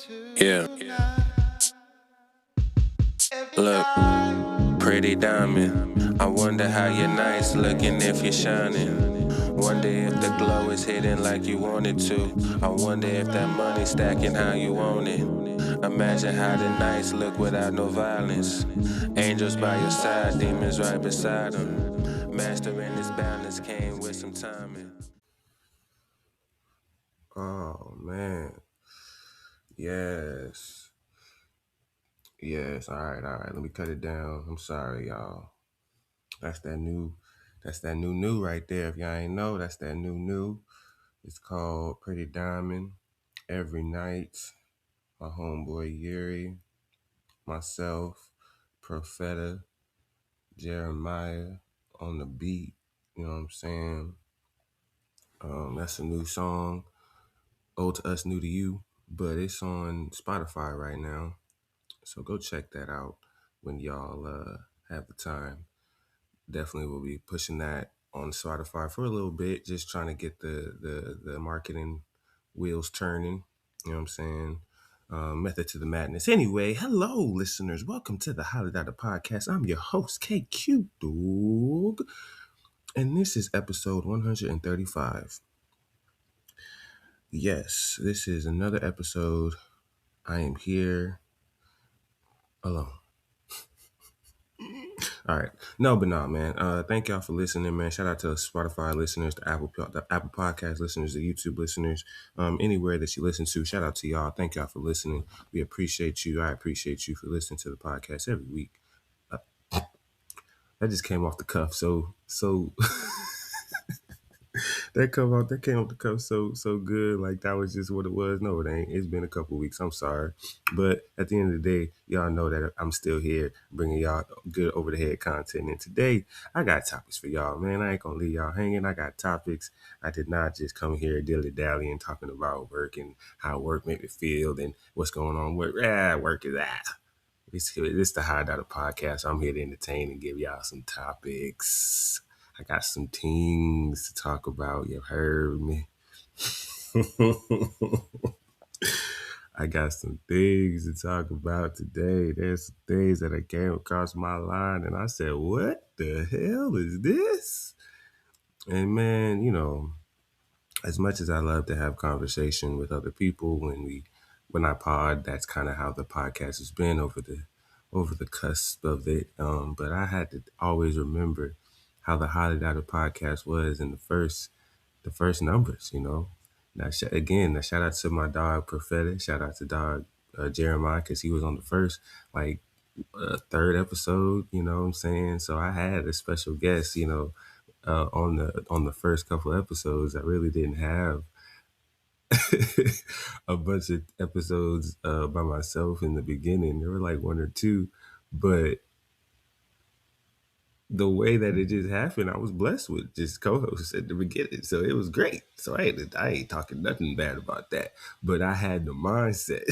Yeah, look, pretty diamond. I wonder how you're nice looking if you're shining. Wonder if the glow is hidden like you want it to. I wonder if that money stacking how you want it. Imagine how the nights look without no violence. Angels by your side, demons right beside them. Mastering this balance came with some timing. Oh man. Yes. Yes. All right. Let me cut it down. I'm sorry, y'all. That's that new right there. If y'all ain't know, that's that new. It's called Pretty Diamond. Every night, my homeboy Yuri, myself, Profeta, Jeremiah on the beat. You know what I'm saying? That's a new song. Old to us, new to you. But it's on Spotify right now. So go check that out when y'all have the time. Definitely will be pushing that on Spotify for a little bit, just trying to get the marketing wheels turning. You know what I'm saying? Method to the madness. Anyway, hello, listeners. Welcome to the Holly Dada Podcast. I'm your host, KQ Dog, and this is episode 135. Yes, this is another episode. I am here alone. All right. No, but nah, man. Thank y'all for listening, man. Shout out to Spotify listeners, the Apple Podcast listeners, the YouTube listeners, anywhere that you listen to. Shout out to y'all. Thank y'all for listening. We appreciate you. I appreciate you for listening to the podcast every week. That just came off the cuff. So that came off the cuff so good. Like that was just what it was. No, it ain't. It's been a couple weeks. I'm sorry, but at the end of the day, y'all know that I'm still here bringing y'all good over the head content. And today, I got topics for y'all, man. I ain't gonna leave y'all hanging. I got topics. I did not just come here dilly dally and talking about work and how work make me feel and what's going on. Work is that. It's the High Data Podcast. I'm here to entertain and give y'all some topics. I got some things to talk about. You heard me. I got some things to talk about today. There's some things that I came across my line and I said, what the hell is this? And man, as much as I love to have conversation with other people when I pod, that's kind of how the podcast has been over the cusp of it. But I had to always remember how the Holly Data podcast was in the first numbers. Now shout out to my dog Prophetic. Shout out to dog Jeremiah because he was on the first like third episode. You know what I'm saying? So I had a special guest. On the first couple episodes, I really didn't have a bunch of episodes by myself in the beginning. There were like one or two, but the way that it just happened, I was blessed with just co-hosts at the beginning, so it was great. So I ain't talking nothing bad about that, but I had the mindset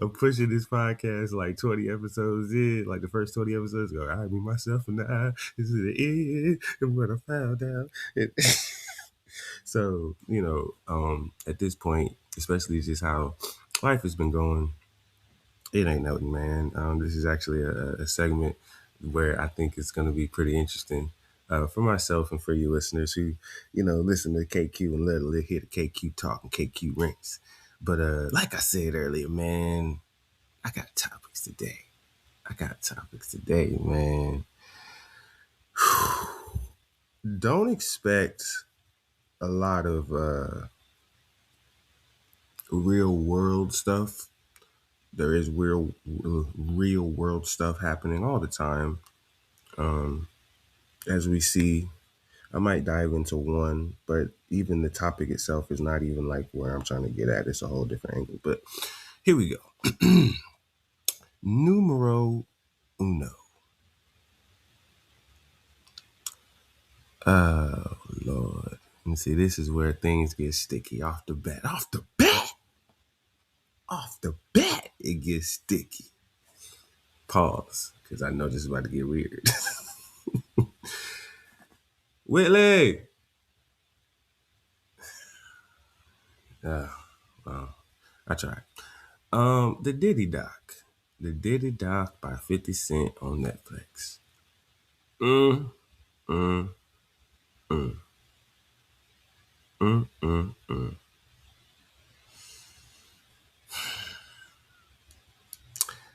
of pushing this podcast like 20 episodes in, like the first 20 episodes go, I me myself and I, this is the end, and what I found out. So, at this point, especially just how life has been going, it ain't nothing, man. This is actually a segment where I think it's going to be pretty interesting for myself and for you listeners who, listen to KQ and let hear the KQ talk and KQ rinks. But like I said earlier, man, I got topics today. Man. Don't expect a lot of real world stuff. There is real world stuff happening all the time. As we see, I might dive into one, but even the topic itself is not even like where I'm trying to get at. It's a whole different angle. But here we go. Numero uno. Oh, Lord. And see, this is where things get sticky off the bat. Off the bat, it gets sticky. Pause, because I know this is about to get weird. Whitley! Wow. I tried. The Diddy Doc. The Diddy Doc by 50 Cent on Netflix. Mm, mm, mm, mm, mm.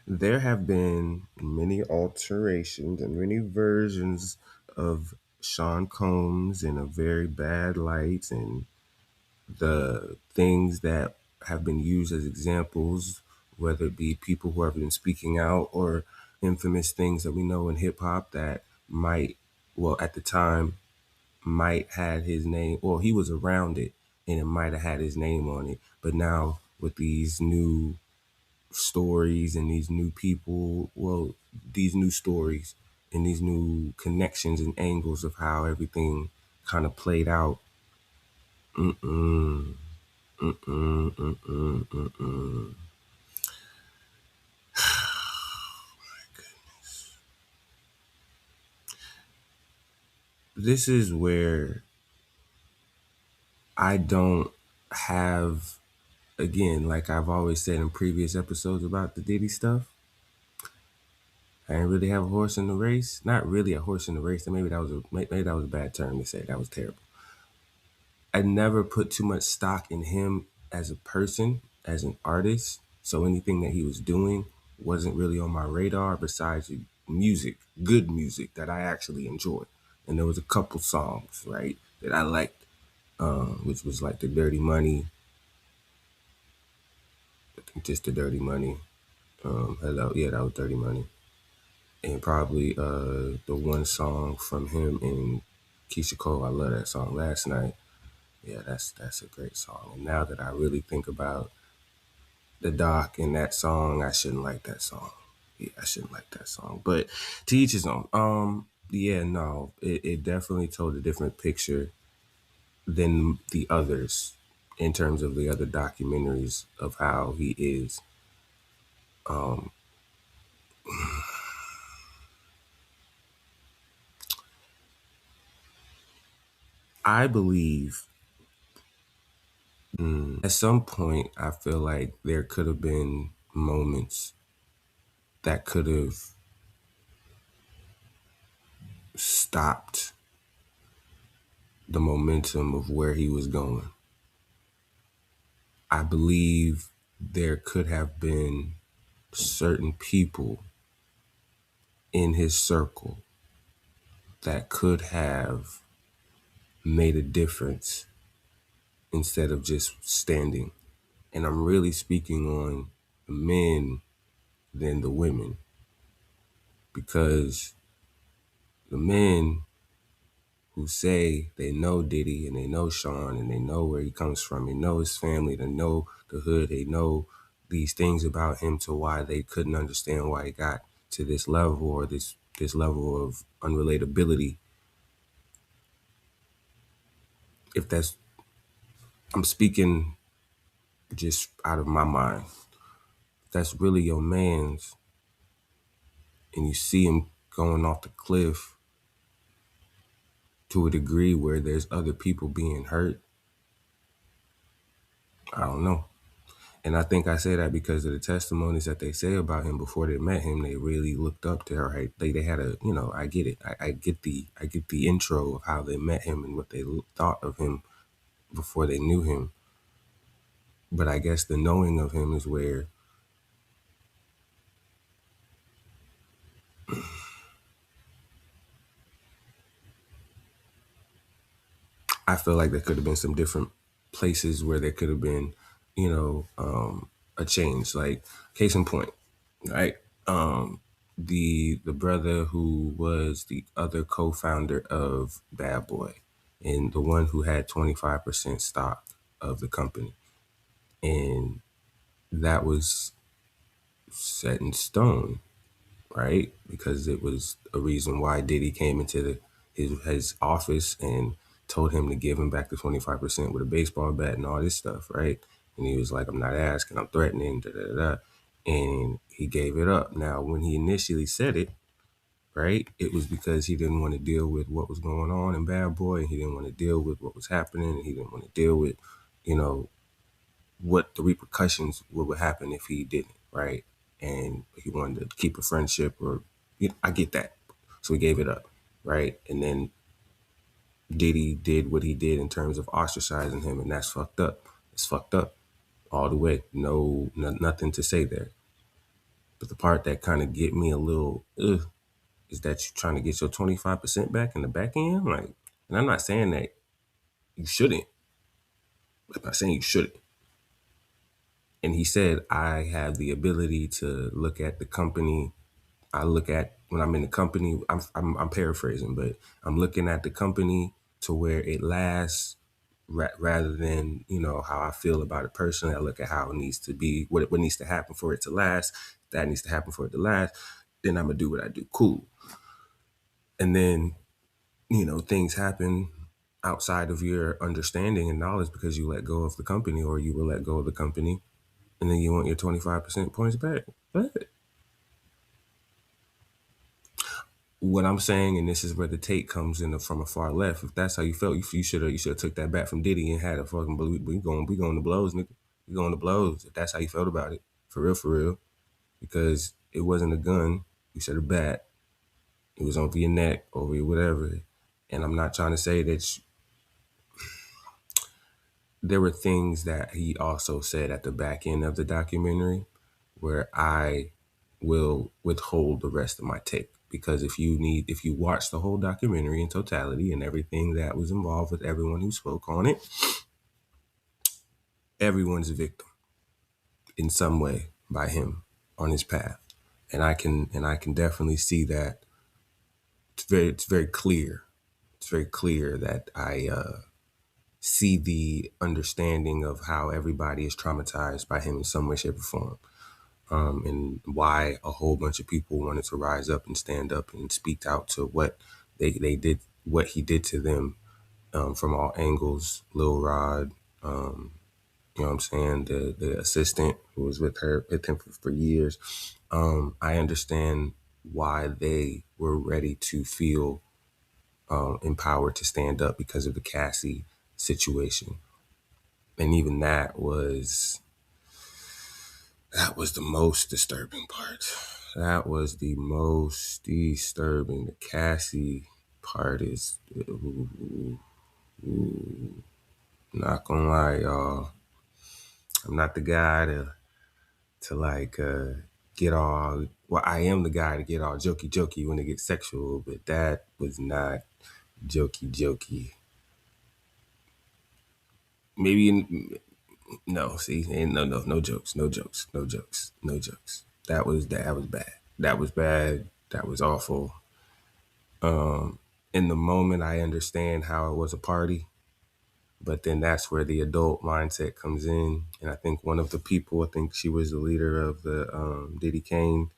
There have been many alterations and many versions of Sean Combs in a very bad light, and the things that have been used as examples, whether it be people who have been speaking out or infamous things that we know in hip hop that might, well, at the time, might had his name, or he was around it and it might have had his name on it. But now with these new stories and these new people, well, these new stories and these new connections and angles of how everything kind of played out. Mm-mm, mm-mm, mm-mm, mm-mm. This is where I don't have, again, like I've always said in previous episodes about the Diddy stuff, I didn't really have a horse in the race. Not really a horse in the race. And maybe that was a bad term to say. That was terrible. I never put too much stock in him as a person, as an artist. So anything that he was doing wasn't really on my radar besides music, good music that I actually enjoyed. And there was a couple songs, right, that I liked, which was like the Dirty Money, I think just the Dirty Money. Hello, yeah, that was Dirty Money. And probably the one song from him and Keisha Cole, I love that song, Last Night. Yeah, that's a great song. And now that I really think about the doc and that song, I shouldn't like that song. Yeah, I shouldn't like that song. But to each his own. Yeah, no, it definitely told a different picture than the others in terms of the other documentaries of how he is. I believe at some point I feel like there could have been moments that could have stopped the momentum of where he was going. I believe there could have been certain people in his circle that could have made a difference instead of just standing. And I'm really speaking on the men than the women, because the men who say they know Diddy and they know Sean and they know where he comes from, they know his family, they know the hood, they know these things about him to why they couldn't understand why he got to this level or this level of unrelatability. If that's, I'm speaking just out of my mind. If that's really your man's and you see him going off the cliff to a degree where there's other people being hurt, I don't know. And I think I say that because of the testimonies that they say about him before they met him. They really looked up to her. Right? They had a, I get it. I get the intro of how they met him and what they thought of him before they knew him. But I guess the knowing of him is where I feel like there could have been some different places where there could have been, a change. Like case in point, right? The brother who was the other co-founder of Bad Boy and the one who had 25% stock of the company. And that was set in stone, right? Because it was a reason why Diddy came into his office and told him to give him back the 25% with a baseball bat and all this stuff, right? And he was like, I'm not asking, I'm threatening, da da da. Da. And he gave it up. Now, when he initially said it, right, it was because he didn't want to deal with what was going on in Bad Boy. And he didn't want to deal with what was happening. And he didn't want to deal with, you know, what the repercussions would happen if he didn't, right? And he wanted to keep a friendship, or I get that, so he gave it up, right? And then Diddy did what he did in terms of ostracizing him, and that's fucked up. It's fucked up all the way. Nothing to say there. But the part that kind of get me a little is that you're trying to get your 25% back in the back end, like. And I'm not saying that you shouldn't. I'm not saying you shouldn't. And he said, I have the ability to look at the company. I look at when I'm in the company, I'm paraphrasing, but I'm looking at the company to where it lasts rather than, how I feel about it personally. I look at how it needs to be, what needs to happen for it to last. That needs to happen for it to last. Then I'm going to do what I do. Cool. And then, things happen outside of your understanding and knowledge because you let go of the company, or you will let go of the company, and then you want your 25% points back. But what I'm saying, and this is where the take comes in from a far left. If that's how you felt, you should have took that back from Diddy and had a fucking. We going to blows, nigga. We going to blows. If that's how you felt about it, for real, because it wasn't a gun. You said a bat. It was over your neck, over your whatever. And I'm not trying to say that there were things that he also said at the back end of the documentary where I will withhold the rest of my take, because if you watch the whole documentary in totality and everything that was involved with everyone who spoke on it, everyone's a victim in some way by him on his path. And I can definitely see that. It's very clear. It's very clear that I see the understanding of how everybody is traumatized by him in some way, shape, or form. And why a whole bunch of people wanted to rise up and stand up and speak out to what they did, what he did to them, from all angles. Lil Rod, you know what I'm saying, the assistant who was with him for years. I understand why they were ready to feel empowered to stand up because of the Cassie situation. And even that was the most disturbing part. That was the most disturbing. The Cassie part is, not gonna lie, y'all. I'm not the guy to like get all. Well, I am the guy to get all jokey when it gets sexual, but that was not jokey. Maybe no. See, and no jokes, no jokes, no jokes, no jokes. That was bad. That was bad. That was awful. In the moment, I understand how it was a party, but then that's where the adult mindset comes in. And I think one of the people, I think she was the leader of the Diddy Kane,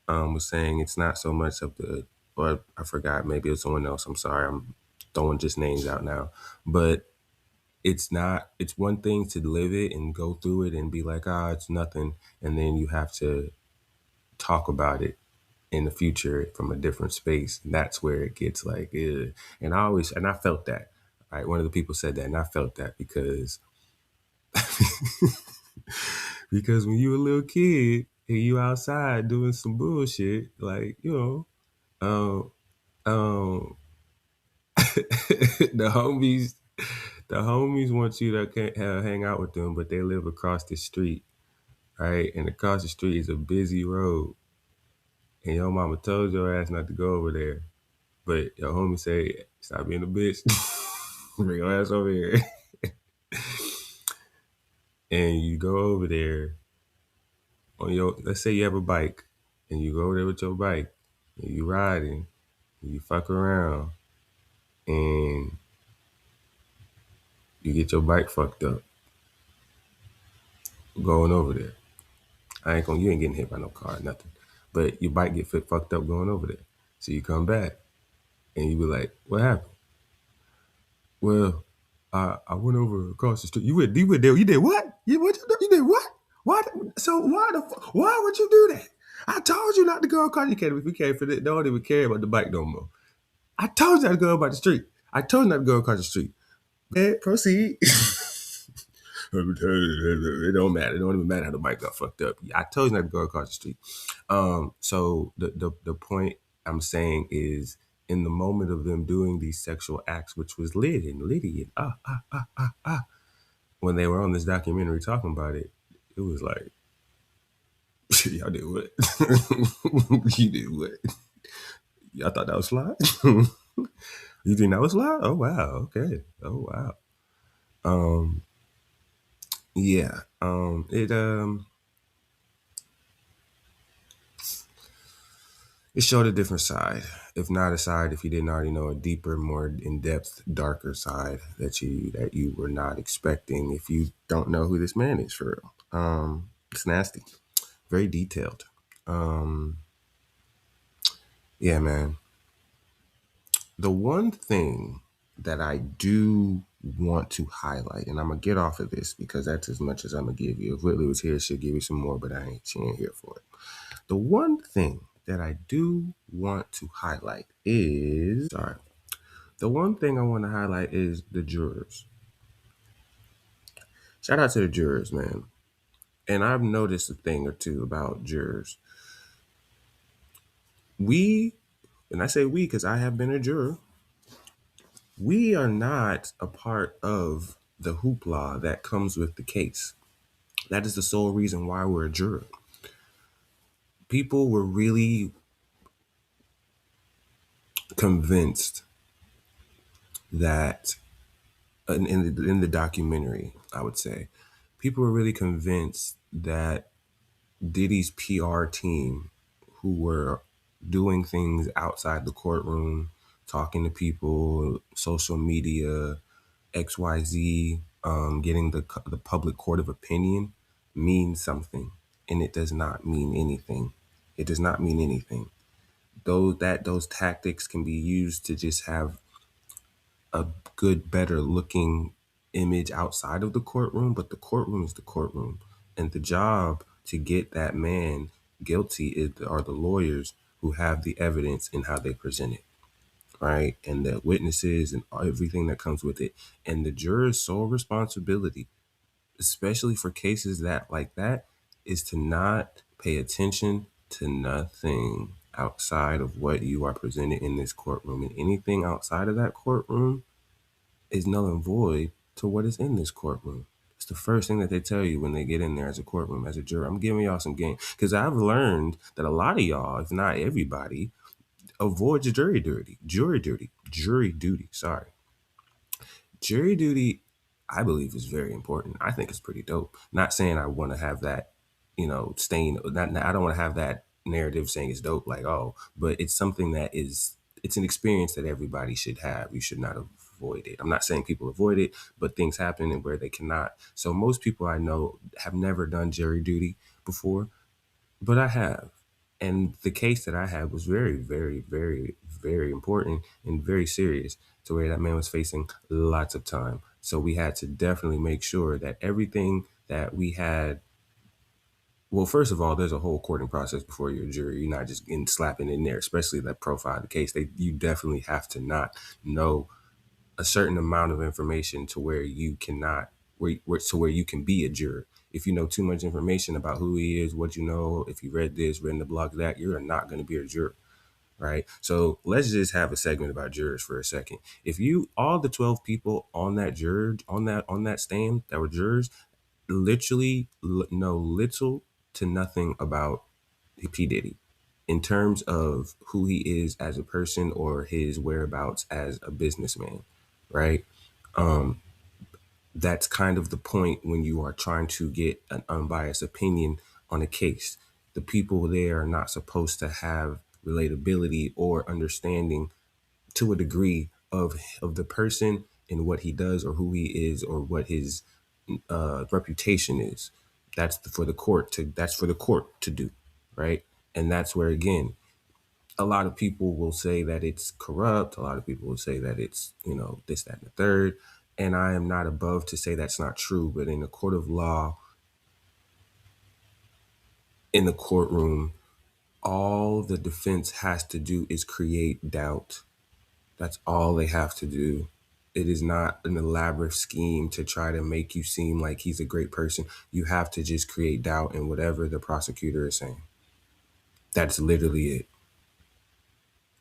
was saying it's not so much of the, or I forgot, maybe it was someone else. I'm sorry, I'm throwing just names out now, but it's not. It's one thing to live it and go through it and be like, it's nothing, and then you have to talk about it in the future from a different space. And that's where it gets like, ugh. And I felt that. Right, one of the people said that, and I felt that because when you a little kid and you outside doing some bullshit, like um, um, the homies want you to hang out with them, but they live across the street, right? And across the street is a busy road, and your mama told your ass not to go over there. But your homie say, stop being a bitch. Bring your ass over here. And you go over there on let's say you have a bike, and you go over there with your bike, and you riding, and you fuck around, and you get your bike fucked up going over there. You ain't getting hit by no car or nothing. But your bike get fucked up going over there. So you come back, and you be like, what happened? Well, I went over across the street. You went there. You did what? You did what? What? So why would you do that? I told you not to go across. We can't for that. Don't even care about the bike no more. I told you not to go about the street. I told you not to go across the street. Go ahead, proceed. It don't matter. It don't even matter how the mic got fucked up. I told you not to go across the street. So the point I'm saying is, in the moment of them doing these sexual acts, which was lit and litty and when they were on this documentary talking about it, it was like, y'all did what? You did what? Y'all thought that was fly? You think that was fly? Oh wow, okay. Oh wow. Yeah. It showed a different side. If not a side, if you didn't already know, a deeper, more in-depth, darker side that you were not expecting. If you don't know who this man is for real, it's nasty, very detailed. Yeah, man. The one thing that I do want to highlight, and I'm gonna get off of this because that's as much as I'm gonna give you. If Whitley was here, she'll give you some more, but she ain't here for it. The one thing that I do want to highlight is, sorry, the one thing I want to highlight is the jurors. Shout out to the jurors, man. And I've noticed a thing or two about jurors. We, and I say we because I have been a juror, we are not a part of the hoopla that comes with the case. That is the sole reason why we're a juror. People were really convinced that in the documentary, I would say, people were really convinced that Diddy's PR team, who were doing things outside the courtroom, talking to people, social media, XYZ, getting the public court of opinion, means something, and it does not mean anything. It does not mean anything. Those tactics can be used to just have a good, better looking image outside of the courtroom, but the courtroom is the courtroom. And the job to get that man guilty are the lawyers who have the evidence and how they present it, right? And the witnesses and everything that comes with it. And the juror's sole responsibility, especially for cases that like that, is to not pay attention to nothing outside of what you are presented in this courtroom. And anything outside of that courtroom is null and void to what is in this courtroom. It's the first thing that they tell you when they get in there as a courtroom, as a juror. I'm giving y'all some game because I've learned that a lot of y'all, if not everybody, avoids jury duty. Sorry, jury duty. I believe is very important. I think it's pretty dope. Not saying I want to have that, stain. I don't want to have that narrative saying it's dope, like, oh, but it's something that is. It's an experience that everybody should have. You should not avoid it. I'm not saying people avoid it, but things happen and where they cannot. So most people I know have never done jury duty before, but I have. And the case that I had was very, very, very, very important and very serious, to where that man was facing lots of time. So we had to definitely make sure that everything that we had. Well, first of all, there's a whole courting process before you're a jury. You're not just slapping in there, especially that profile of the case. You definitely have to not know a certain amount of information to where you cannot, where you can be a juror. If you know too much information about who he is, what you know, if you read this, read in the blog that, you're not going to be a juror, right? So let's just have a segment about jurors for a second. If you, all the 12 people on that juror, on that stand that were jurors, literally know little to nothing about P. Diddy in terms of who he is as a person or his whereabouts as a businessman, right? That's kind of the point when you are trying to get an unbiased opinion on a case. The people there are not supposed to have relatability or understanding to a degree of the person and what he does or who he is or what his reputation is. That's for the court to do, right? And that's where, again, a lot of people will say that it's corrupt. A lot of people will say that it's, this, that, and the third. And I am not above to say that's not true. But in a court of law, in the courtroom, all the defense has to do is create doubt. That's all they have to do. It is not an elaborate scheme to try to make you seem like he's a great person. You have to just create doubt in whatever the prosecutor is saying. That's literally it.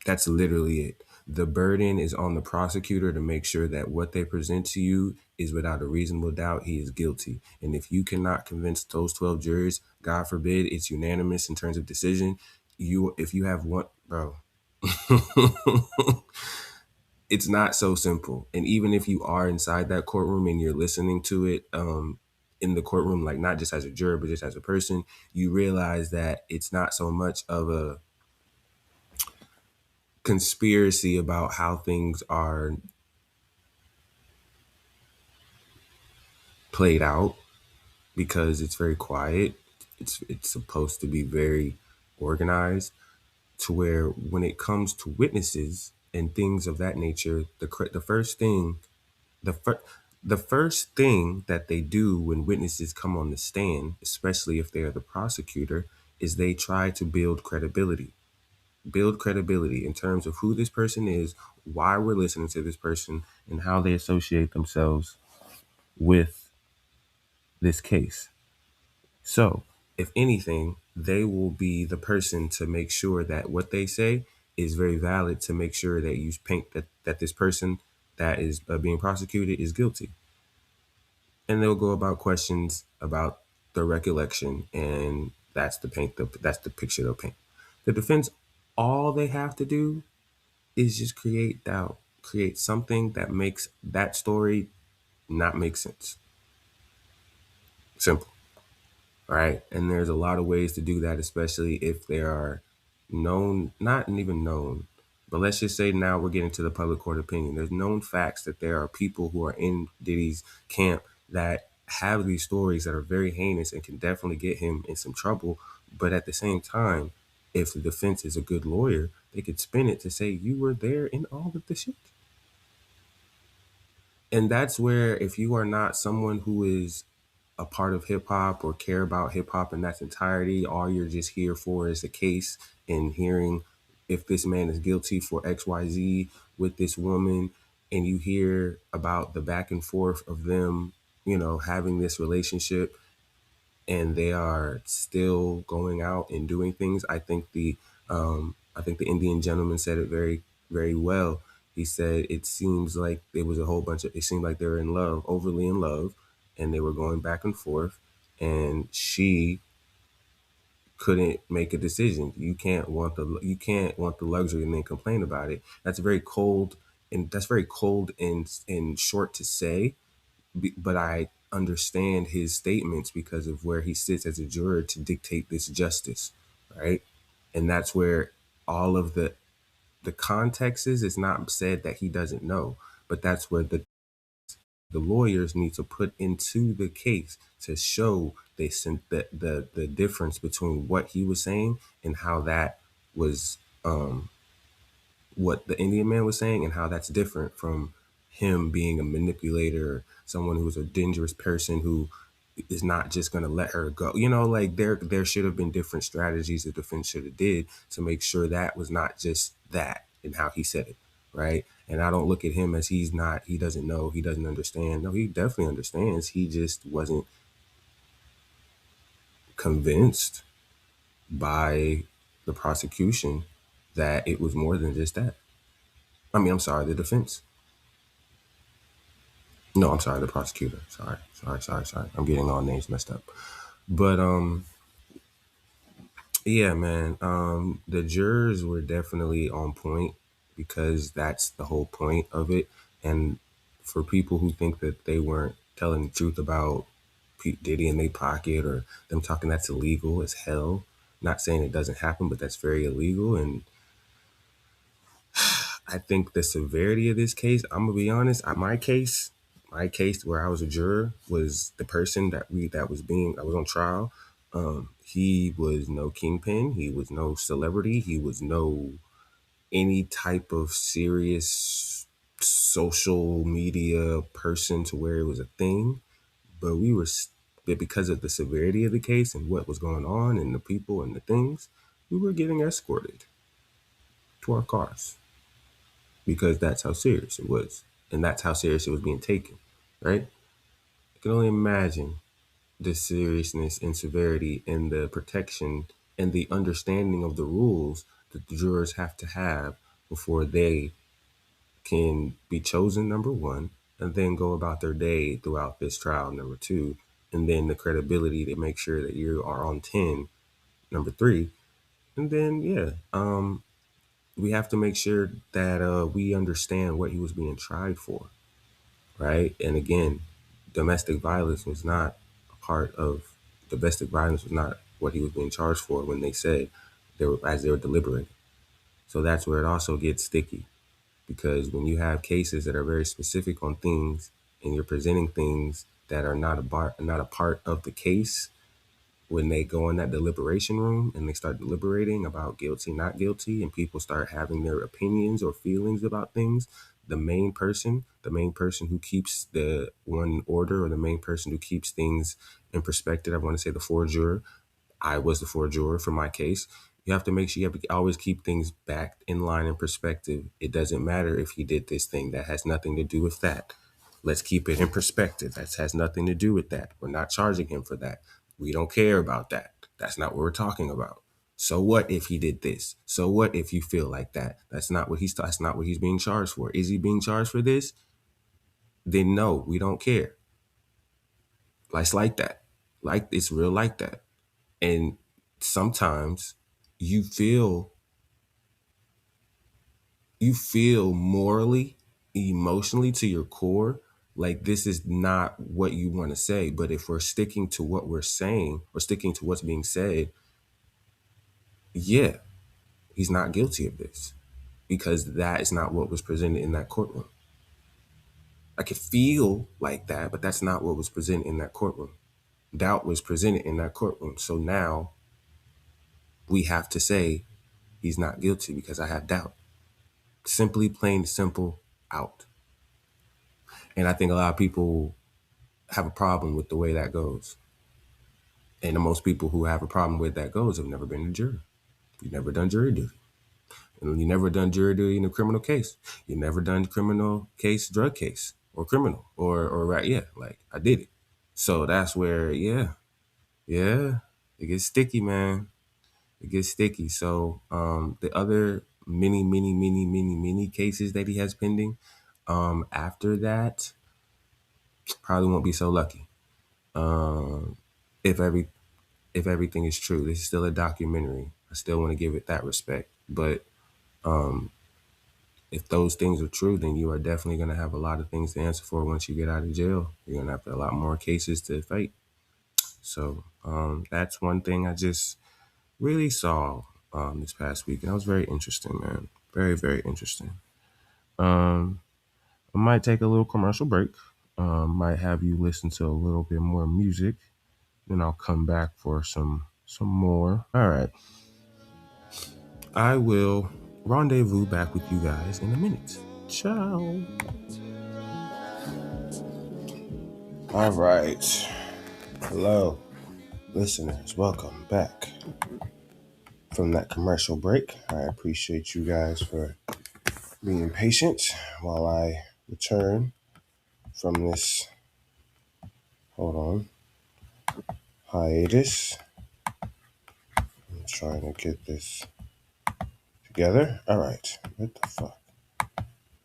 That's literally it. The burden is on the prosecutor to make sure that what they present to you is without a reasonable doubt he is guilty. And if you cannot convince those 12 jurors, God forbid it's unanimous in terms of decision, if you have one, bro, it's not so simple. And even if you are inside that courtroom and you're listening to it in the courtroom, like not just as a juror, but just as a person, you realize that it's not so much of a conspiracy about how things are played out, because it's very quiet. It's supposed to be very organized, to where when it comes to witnesses and things of that nature, the first thing the fir- the first thing that they do when witnesses come on the stand, especially if they are the prosecutor, is they try to build credibility. Build credibility in terms of who this person is, why we're listening to this person, and how they associate themselves with this case. So, if anything, they will be the person to make sure that what they say is very valid, to make sure that you paint that this person that is being prosecuted is guilty. And they'll go about questions about the recollection, and that's the picture they'll paint. The defense, all they have to do is just create doubt, create something that makes that story not make sense. Simple. Right. And there's a lot of ways to do that, especially if there are known, not even known, but let's just say now we're getting to the public court opinion. There's known facts that there are people who are in Diddy's camp that have these stories that are very heinous and can definitely get him in some trouble. But at the same time, if the defense is a good lawyer, they could spin it to say you were there in all of the shit. And that's where, if you are not someone who is a part of hip hop or care about hip hop in its entirety, all you're just here for is the case and hearing if this man is guilty for XYZ with this woman, and you hear about the back and forth of them, having this relationship, and they are still going out and doing things. I think the Indian gentleman said it very, very well. He said it seems like there was a whole bunch of, it seemed like they were in love, overly in love, and they were going back and forth, and she couldn't make a decision. You can't want the luxury and then complain about it. That's very cold, and that's very cold and short to say, but I understand his statements because of where he sits as a juror to dictate this justice, right? And that's where all of the context is. It's not said that he doesn't know, but that's where the lawyers need to put into the case to show the difference between what he was saying and how that was what the Indian man was saying, and how that's different from him being a manipulator, someone who's a dangerous person who is not just going to let her go. Like there should have been different strategies the defense should have did to make sure that was not just that and how he said it, right? And I don't look at him as he doesn't know, he doesn't understand. No, he definitely understands. He just wasn't convinced by the prosecution that it was more than just that. I mean, I'm sorry, the defense. No, I'm sorry, the prosecutor. Sorry. I'm getting all names messed up. But yeah, man. The jurors were definitely on point, because that's the whole point of it. And for people who think that they weren't telling the truth about Pete Diddy in their pocket, or them talking, that's illegal as hell. Not saying it doesn't happen, but that's very illegal. And I think the severity of this case, I'm gonna be honest, my case where I was a juror, was the person that was on trial. He was no kingpin, he was no celebrity, he was no any type of serious social media person to where it was a thing. But but because of the severity of the case and what was going on and the people and the things, we were getting escorted to our cars, because that's how serious it was. And that's how serious it was being taken, right? I can only imagine the seriousness and severity and the protection and the understanding of the rules that the jurors have to have before they can be chosen, number one, and then go about their day throughout this trial, number two, and then the credibility to make sure that you are on 10, number three. And then, we have to make sure that we understand what he was being tried for, right? And again, domestic violence was not a part of domestic violence was not what he was being charged for when they said they were deliberating. So that's where it also gets sticky because when you have cases that are very specific on things and you're presenting things that are not a part of the case, when they go in that deliberation room and they start deliberating about guilty, not guilty, and people start having their opinions or feelings about things, the main person who keeps the one in order or the main person who keeps things in perspective, I want to say the four juror, I was the four juror for my case. You have to make sure you have to always keep things back in line and perspective. It doesn't matter if he did this thing. That has nothing to do with that. Let's keep it in perspective. That has nothing to do with that. We're not charging him for that. We don't care about that. That's not what we're talking about. So what if he did this? So what if you feel like that? That's not what he's being charged for. Is he being charged for this? Then no, we don't care. It's like that. Like it's real like that. And sometimes you feel morally, emotionally to your core like this is not what you want to say. But if we're sticking to what we're saying or sticking to what's being said, yeah, he's not guilty of this because that is not what was presented in that courtroom. I could feel like that, but that's not what was presented in that courtroom. Doubt was presented in that courtroom. So now we have to say he's not guilty because I have doubt. Simply, plain, simple, out. And I think a lot of people have a problem with the way that goes. And the most people who have a problem with that goes have never been a juror. You've never done jury duty. And you never done jury duty in a criminal case. You never done criminal case, drug case, or criminal, or right, yeah, like I did it. So that's where, yeah, it gets sticky, man. It gets sticky. So the other many cases that he has pending, after that, probably won't be so lucky. Um, if every if everything is true, this is still a documentary. I still want to give it that respect. But if those things are true, then you are definitely going to have a lot of things to answer for once you get out of jail. You're going to have a lot more cases to fight. So that's one thing I just really saw this past week, and that was very interesting, man. Very, very interesting. Um, I might take a little commercial break. Might have you listen to a little bit more music. Then I'll come back for some more. All right. I will rendezvous back with you guys in a minute. Ciao. All right. Hello, listeners. Welcome back from that commercial break. I appreciate you guys for being patient while I return from this, hold on, hiatus. I'm trying to get this together. All right. What the fuck?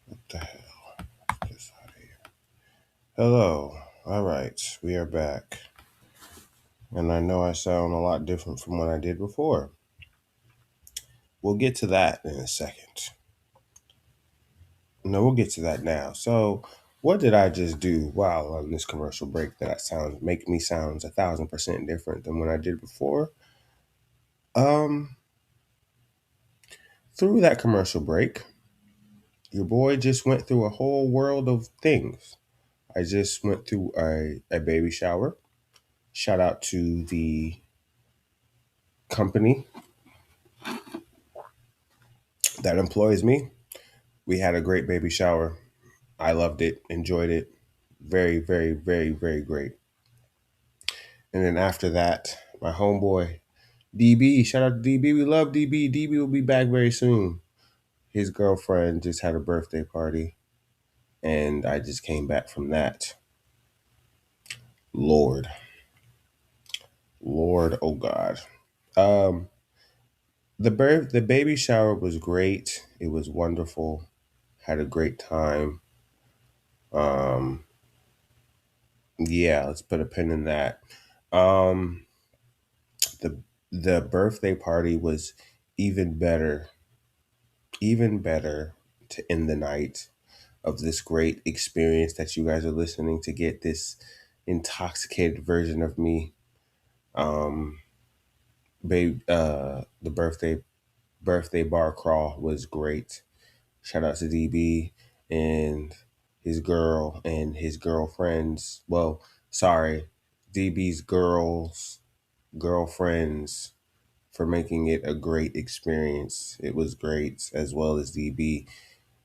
What the hell? Get this out of here. Hello. All right. We are back. And I know I sound a lot different from what I did before. We'll get to that in a second. No, we'll get to that now. So, what did I just do while on this commercial break that make me sound 1,000% different than what I did before? Um, Through that commercial break, your boy just went through a whole world of things. I just went through a baby shower. Shout out to the company that employs me. We had a great baby shower. I loved it, enjoyed it. Very, very, very, very great. And then after that, my homeboy, DB, shout out to DB. We love DB. DB will be back very soon. His girlfriend just had a birthday party. and I just came back from that. Lord, Lord, oh God. Um, the baby shower was great. It was wonderful. Had a great time. Um, yeah, let's put a pin in that. Um, the the birthday party was even better, even better to end the night of this great experience that you guys are listening to get this intoxicated version of me. Um, the birthday bar crawl was great. Shout out to DB and his girl and his girlfriends. Well, sorry, DB's girlfriends for making it a great experience. It was great, as well as DB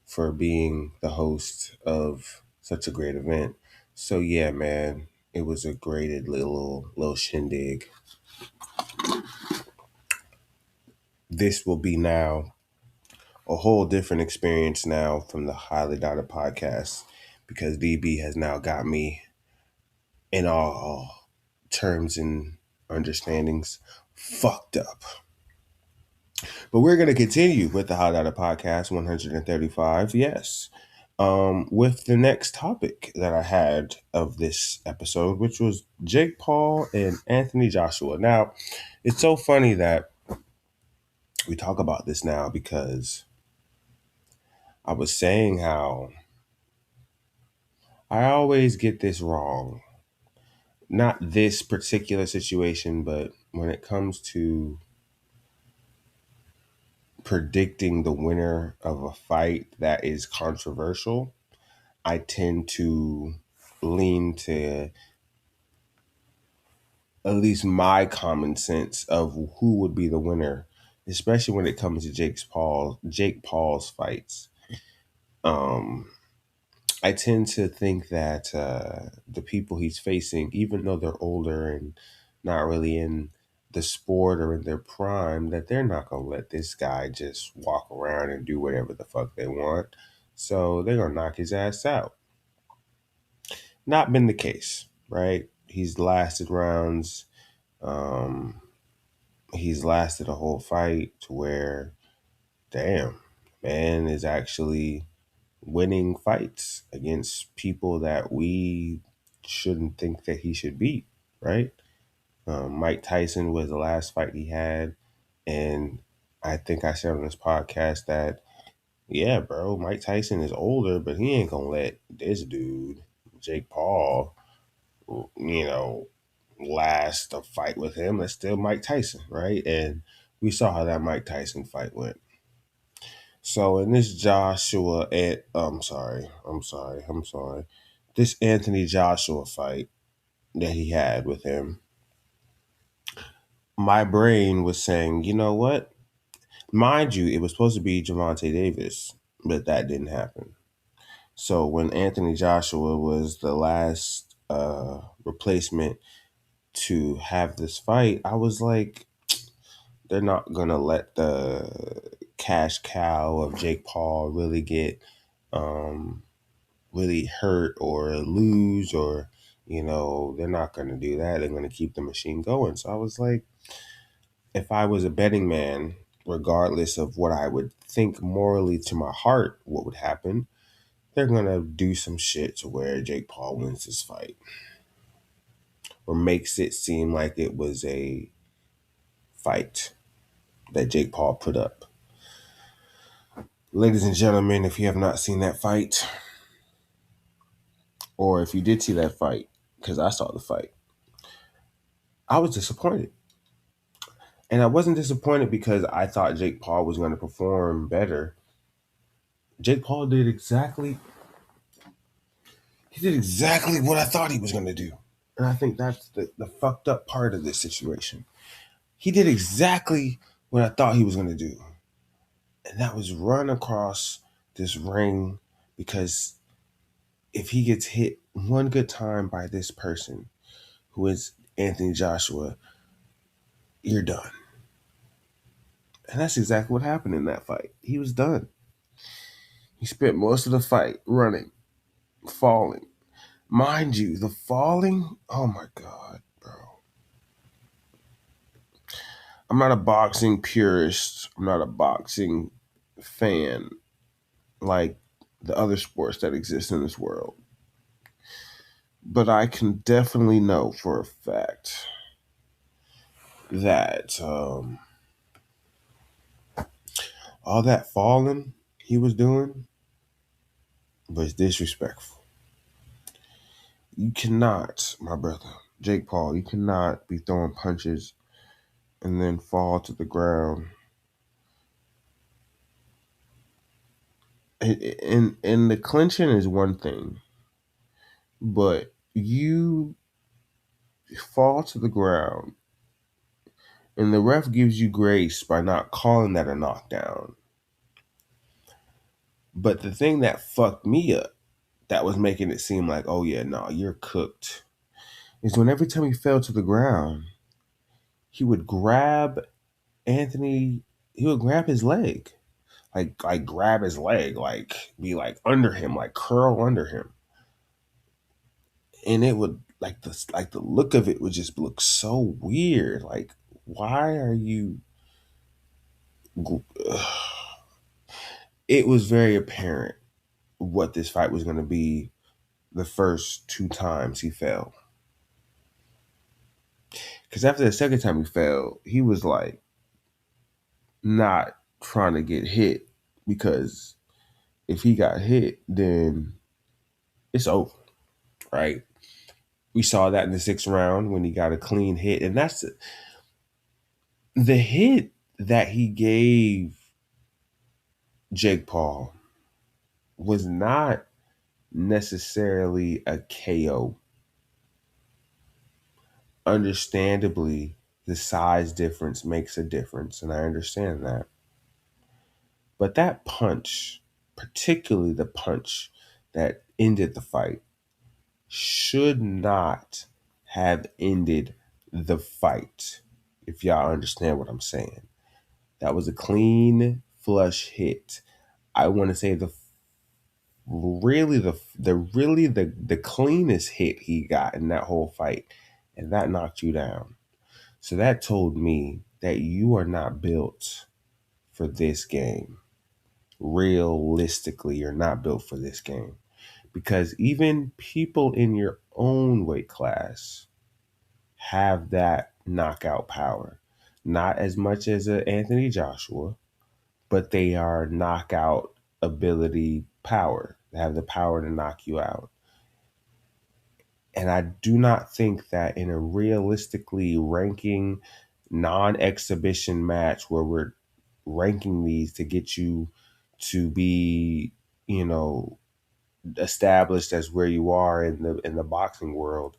for being the host of such a great event. So yeah, man, it was a great little shindig. This will be now a whole different experience now from the Highly Dotted podcast because DB has now got me in all terms and understandings fucked up. But we're going to continue with the Highly Dotted podcast 135. Yes. With the next topic that I had of this episode, which was Jake Paul and Anthony Joshua. Now, it's so funny that we talk about this now because I was saying how I always get this wrong. Not this particular situation, but when it comes to predicting the winner of a fight that is controversial, I tend to lean to at least my common sense of who would be the winner, especially when it comes to Jake Paul's fights. Um, I tend to think that the people he's facing, even though they're older and not really in the sport or in their prime, that they're not gonna let this guy just walk around and do whatever the fuck they want. So they're gonna knock his ass out. Not been the case, right? He's lasted rounds. Um, he's lasted a whole fight to where, damn, man is actually winning fights against people that we shouldn't think that he should beat, right? Mike Tyson was the last fight he had. And I think I said on this podcast that, yeah, bro, Mike Tyson is older, but he ain't going to let this dude, Jake Paul, last a fight with him. That's still Mike Tyson, right? And we saw how that Mike Tyson fight went. So in this this Anthony Joshua fight that he had with him, my brain was saying, you know what? Mind you, it was supposed to be Javante Davis, but that didn't happen. So when Anthony Joshua was the last replacement to have this fight, I was like, they're not gonna let the cash cow of Jake Paul really get really hurt or lose, or they're not going to do that. They're going to keep the machine going. So I was like, if I was a betting man, regardless of what I would think morally to my heart what would happen, they're going to do some shit to where Jake Paul wins this fight or makes it seem like it was a fight that Jake Paul put up. Ladies and gentlemen, if you have not seen that fight, or if you did see that fight, because I saw the fight, I was disappointed. And I wasn't disappointed because I thought Jake Paul was going to perform better. Jake Paul he did exactly what I thought he was going to do. And I think that's the fucked up part of this situation. He did exactly what I thought he was going to do. And that was run across this ring, because if he gets hit one good time by this person, who is Anthony Joshua, you're done. And that's exactly what happened in that fight. He was done. He spent most of the fight running. falling. Mind you, the falling, oh my God, bro. I'm not a boxing purist. I'm not a boxing fan like the other sports that exist in this world. But I can definitely know for a fact that all that falling he was doing was disrespectful. You cannot, my brother, Jake Paul, you cannot be throwing punches and then fall to the ground. And the clinching is one thing, but you fall to the ground and the ref gives you grace by not calling that a knockdown. But the thing that fucked me up, that was making it seem like, oh yeah, no, you're cooked, is when every time he fell to the ground, he would grab Anthony, he would grab his leg. Like grab his leg, like be like under him, like curl under him. And it would the look of it would just look so weird. Like, why are you it was very apparent what this fight was going to be the first two times he fell. Because after the second time he fell, he was like not trying to get hit, because if he got hit, then it's over, right? We saw that in the sixth round when he got a clean hit. And that's the hit that he gave Jake Paul was not necessarily a KO. Understandably, the size difference makes a difference, and I understand that. But that punch, particularly the punch that ended the fight, should not have ended the fight, if y'all understand what I'm saying. That was a clean flush hit. I want to say the cleanest hit he got in that whole fight, and that knocked you down. So that told me that you are not built for this game. Realistically, you're not built for this game, because even people in your own weight class have that knockout power. Not as much as a Anthony Joshua, but they are knockout ability power. They have the power to knock you out. And I do not think that in a realistically ranking non-exhibition match where we're ranking these to get you to be, established as where you are in the boxing world,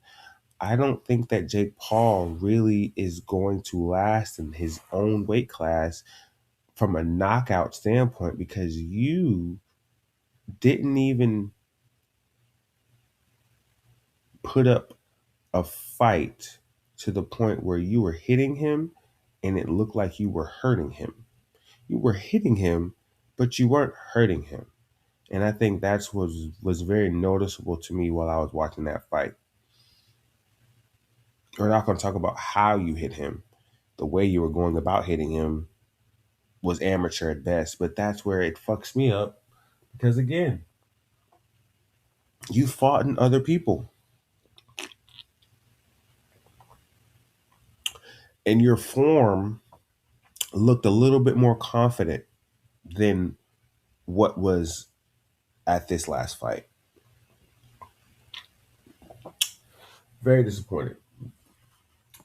I don't think that Jake Paul really is going to last in his own weight class from a knockout standpoint, because you didn't even put up a fight to the point where you were hitting him and it looked like you were hurting him. You were hitting him, but you weren't hurting him. And I think that's was very noticeable to me while I was watching that fight. We're not going to talk about how you hit him. The way you were going about hitting him was amateur at best, but that's where it fucks me up, because again, you fought in other people and your form looked a little bit more confident than what was at this last fight. Very disappointed.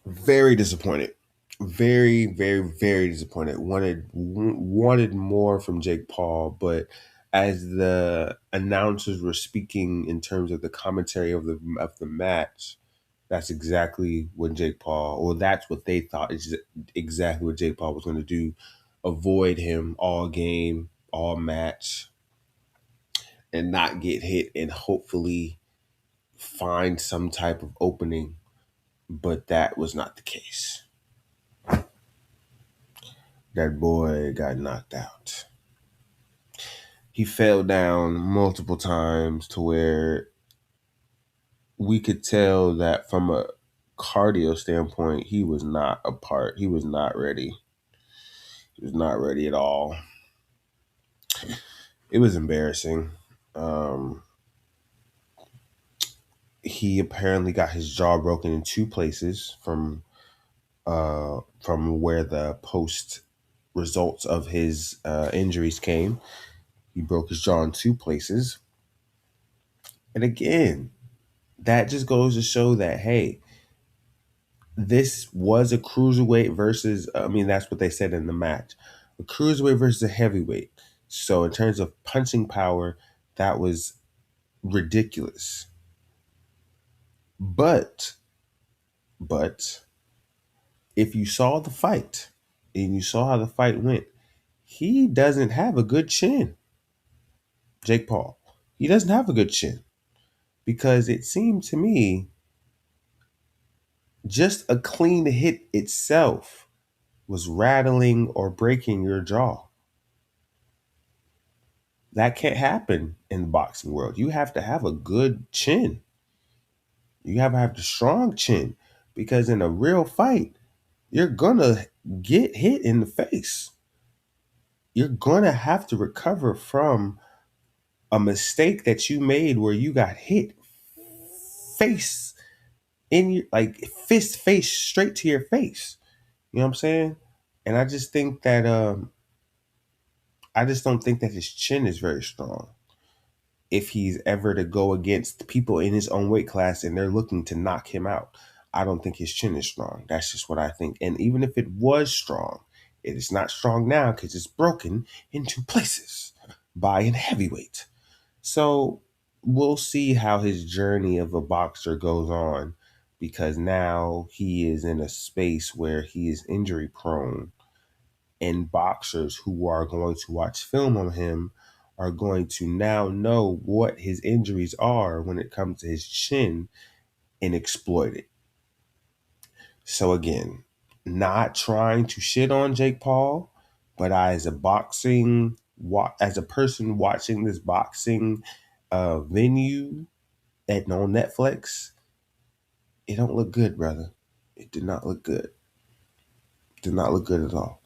Very disappointed. Very, very, very disappointed. Wanted more from Jake Paul, but as the announcers were speaking in terms of the commentary of the match, that's exactly what Jake Paul, or that's what they thought is exactly what Jake Paul was going to do. Avoid him all game, all match, and not get hit, and hopefully find some type of opening. But that was not the case. That boy got knocked out. He fell down multiple times to where we could tell that from a cardio standpoint, he was not a part. He was not ready. He was not ready at all. It was embarrassing. Um, he apparently got his jaw broken in two places from where the post results of his injuries came. He broke his jaw in two places. And again, that just goes to show that, hey, this was a cruiserweight versus, I mean, that's what they said in the match. A cruiserweight versus a heavyweight. So in terms of punching power, that was ridiculous. But, but if you saw the fight and you saw how the fight went, he doesn't have a good chin, Jake Paul. He doesn't have a good chin because it seemed to me just a clean hit itself was rattling or breaking your jaw. That can't happen in the boxing world. You have to have a good chin. You have to have the strong chin because in a real fight, you're gonna get hit in the face. You're gonna have to recover from a mistake that you made where you got hit face in your like fist face straight to your face. You know what I'm saying? And I just think that I just don't think that his chin is very strong. If he's ever to go against people in his own weight class and they're looking to knock him out, I don't think his chin is strong. That's just what I think. And even if it was strong, it is not strong now because it's broken in two places by a heavyweight. So we'll see how his journey of a boxer goes on because now he is in a space where he is injury prone, and boxers who are going to watch film on him are going to now know what his injuries are when it comes to his chin and exploit it. So again, not trying to shit on Jake Paul, but as a as a person watching this boxing venue on Netflix, it don't look good, brother. It did not look good. It did not look good at all.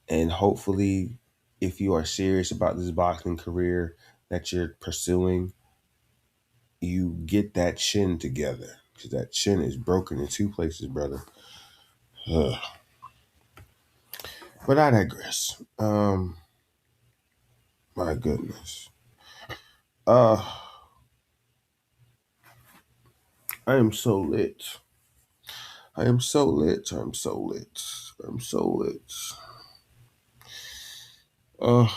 And hopefully, if you are serious about this boxing career that you're pursuing, you get that chin together because that chin is broken in two places, brother. Ugh. But I digress. My goodness. Uh, I am so lit. I am so lit. I'm so lit. I'm so lit. Uh,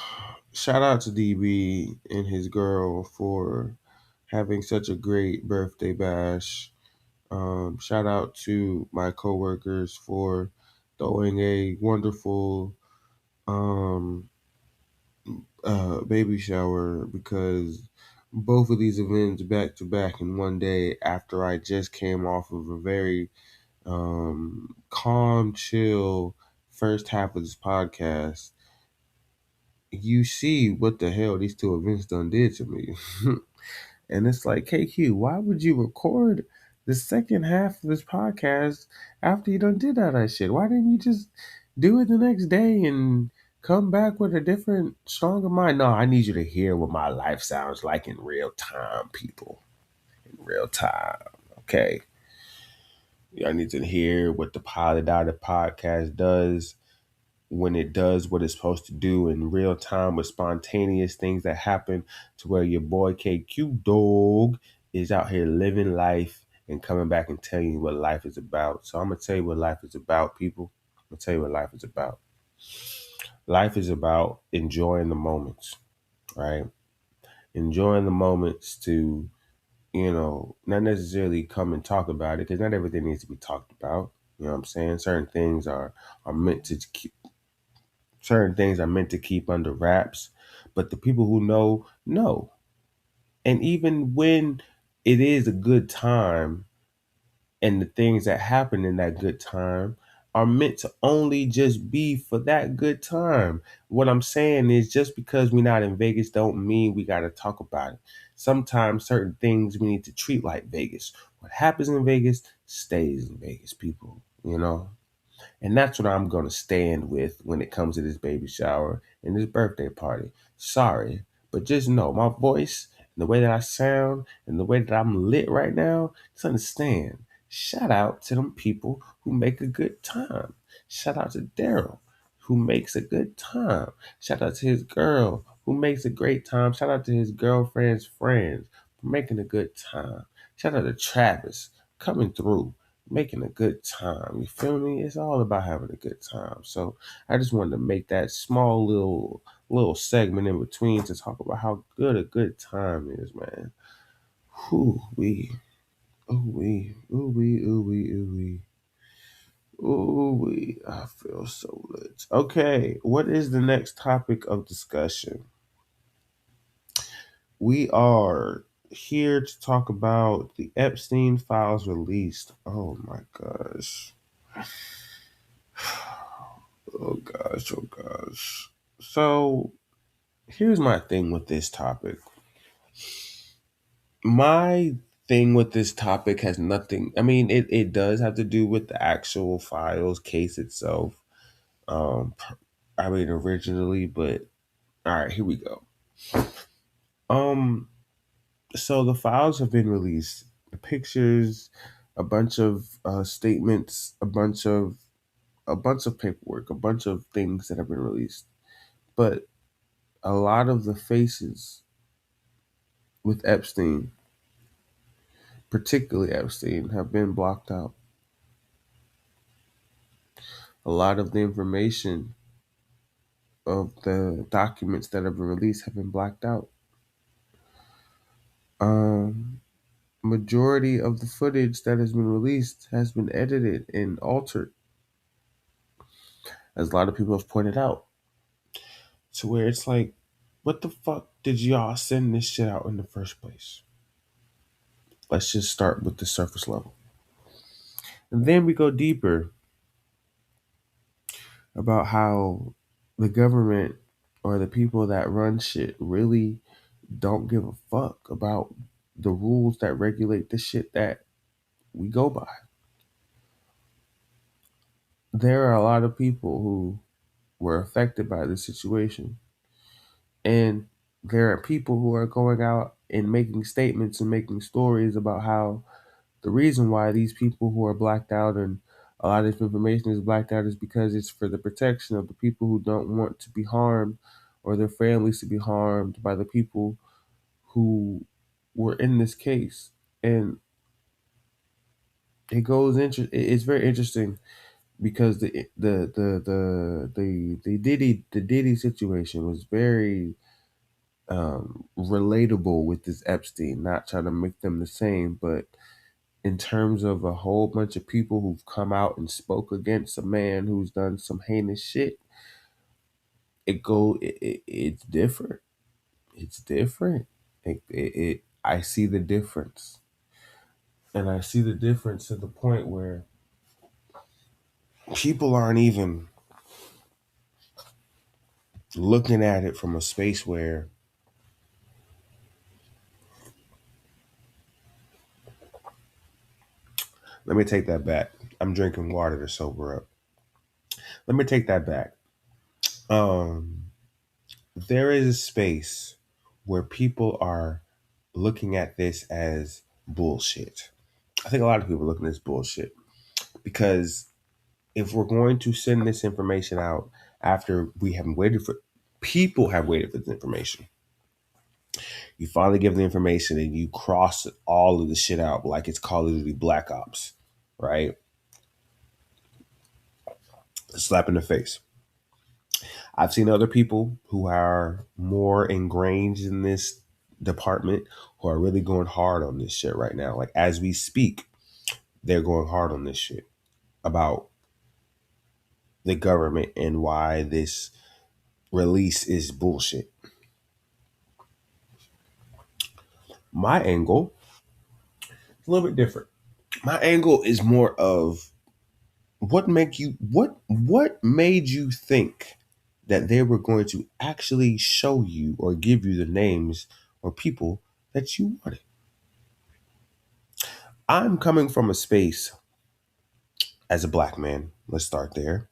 Shout out to DB and his girl for having such a great birthday bash. Shout out to my coworkers for throwing a wonderful um, baby shower because both of these events back to back in one day after I just came off of a very calm, chill first half of this podcast. You see what the hell these two events done did to me. And it's like, KQ, why would you record the second half of this podcast after you done did all that shit? Why didn't you just do it the next day and come back with a different, stronger mind? No, I need you to hear what my life sounds like in real time, people. In real time. Okay. I need to hear what the Pilot Out podcast does when it does what it's supposed to do in real time with spontaneous things that happen to where your boy KQ Dog is out here living life and coming back and telling you what life is about. So I'm going to tell you what life is about, people. I'm going to tell you what life is about. Life is about enjoying the moments, right? Enjoying the moments to, not necessarily come and talk about it because not everything needs to be talked about. You know what I'm saying? Are meant to keep certain things are meant to keep under wraps, but the people who know. And even when it is a good time and the things that happen in that good time are meant to only just be for that good time. What I'm saying is just because we're not in Vegas don't mean we got to talk about it. Sometimes certain things we need to treat like Vegas. What happens in Vegas stays in Vegas, people, you know? And that's what I'm going to stand with when it comes to this baby shower and this birthday party. Sorry, but just know my voice and the way that I sound and the way that I'm lit right now, just understand. Shout out to them people who make a good time. Shout out to Daryl who makes a good time. Shout out to his girl who makes a great time. Shout out to his girlfriend's friends for making a good time. Shout out to Travis coming through making a good time. You feel me? It's all about having a good time. So I just wanted to make that small little segment in between to talk about how good a good time is, man. Whoo wee. Ooh wee. Ooh wee. Ooh wee. Ooh wee. Ooh wee. I feel so lit. Okay, what is the next topic of discussion? We are here to talk about the Epstein files released. Oh my gosh. Oh gosh, oh gosh. So here's my thing with this topic. My thing with this topic has nothing, I mean, it does have to do with the actual files case itself. Um I mean originally, but all right, here we go. Um so the files have been released. The pictures, a bunch of statements, a bunch of paperwork, a bunch of things that have been released. But a lot of the faces with Epstein, particularly Epstein, have been blocked out. A lot of the information of the documents that have been released have been blacked out. Majority of the footage that has been released has been edited and altered, as a lot of people have pointed out, to where it's like, what the fuck did y'all send this shit out in the first place? Let's just start with the surface level. And then we go deeper about how the government or the people that run shit really don't give a fuck about the rules that regulate the shit that we go by. There are a lot of people who were affected by this situation, and there are people who are going out and making statements and making stories about how the reason why these people who are blacked out and a lot of this information is blacked out is because it's for the protection of the people who don't want to be harmed or their families to be harmed by the people who were in this case. And it's very interesting because the Diddy situation was very relatable with this Epstein. Not trying to make them the same, but in terms of a whole bunch of people who've come out and spoke against a man who's done some heinous shit, it's different. It's different. I see the difference, and I see the difference to the point where people aren't even looking at it from a space where, let me take that back. I'm drinking water to sober up. Let me take that back. Um, there is a space where people are looking at this as bullshit. I think a lot of people are looking at this bullshit because if we're going to send this information out after we haven't waited for, people have waited for this information. You finally give the information and you cross all of the shit out like it's Call of Duty Black Ops, right? A slap in the face. I've seen other people who are more ingrained in this department who are really going hard on this shit right now. Like as we speak, they're going hard on this shit about the government and why this release is bullshit. My angle is a little bit different. My angle is more of What made you think that they were going to actually show you or give you the names or people that you wanted? I'm coming from a space as a black man. Let's start there.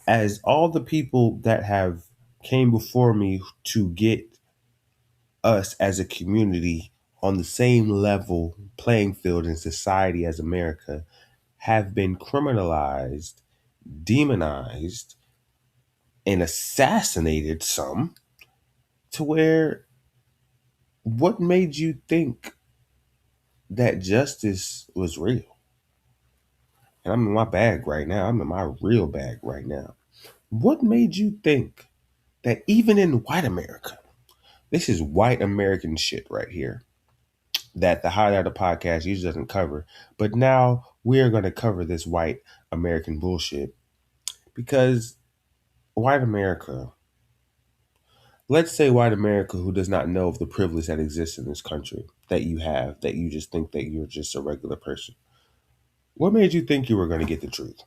As all the people that have came before me to get us as a community on the same level playing field in society as America have been criminalized, demonized, and assassinated some to where what made you think that justice was real? And I'm in my bag right now. I'm in my real bag right now. What made you think that even in white America, this is white American shit right here, that the Highlighter podcast usually doesn't cover, but now we're going to cover this white American bullshit because white America, let's say white America who does not know of the privilege that exists in this country that you have, that you just think that you're just a regular person. What made you think you were going to get the truth?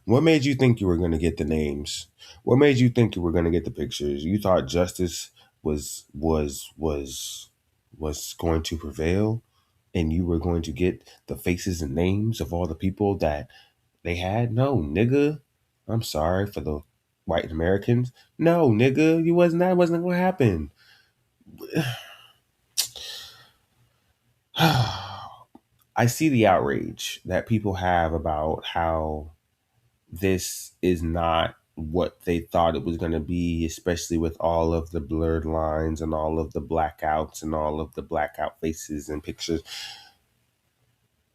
What made you think you were going to get the names? What made you think you were going to get the pictures? You thought justice was going to prevail and you were going to get the faces and names of all the people that they had? No, nigga. I'm sorry for the white Americans. No, nigga, that wasn't going to happen. I see the outrage that people have about how this is not what they thought it was going to be, especially with all of the blurred lines and all of the blackouts and all of the blackout faces and pictures.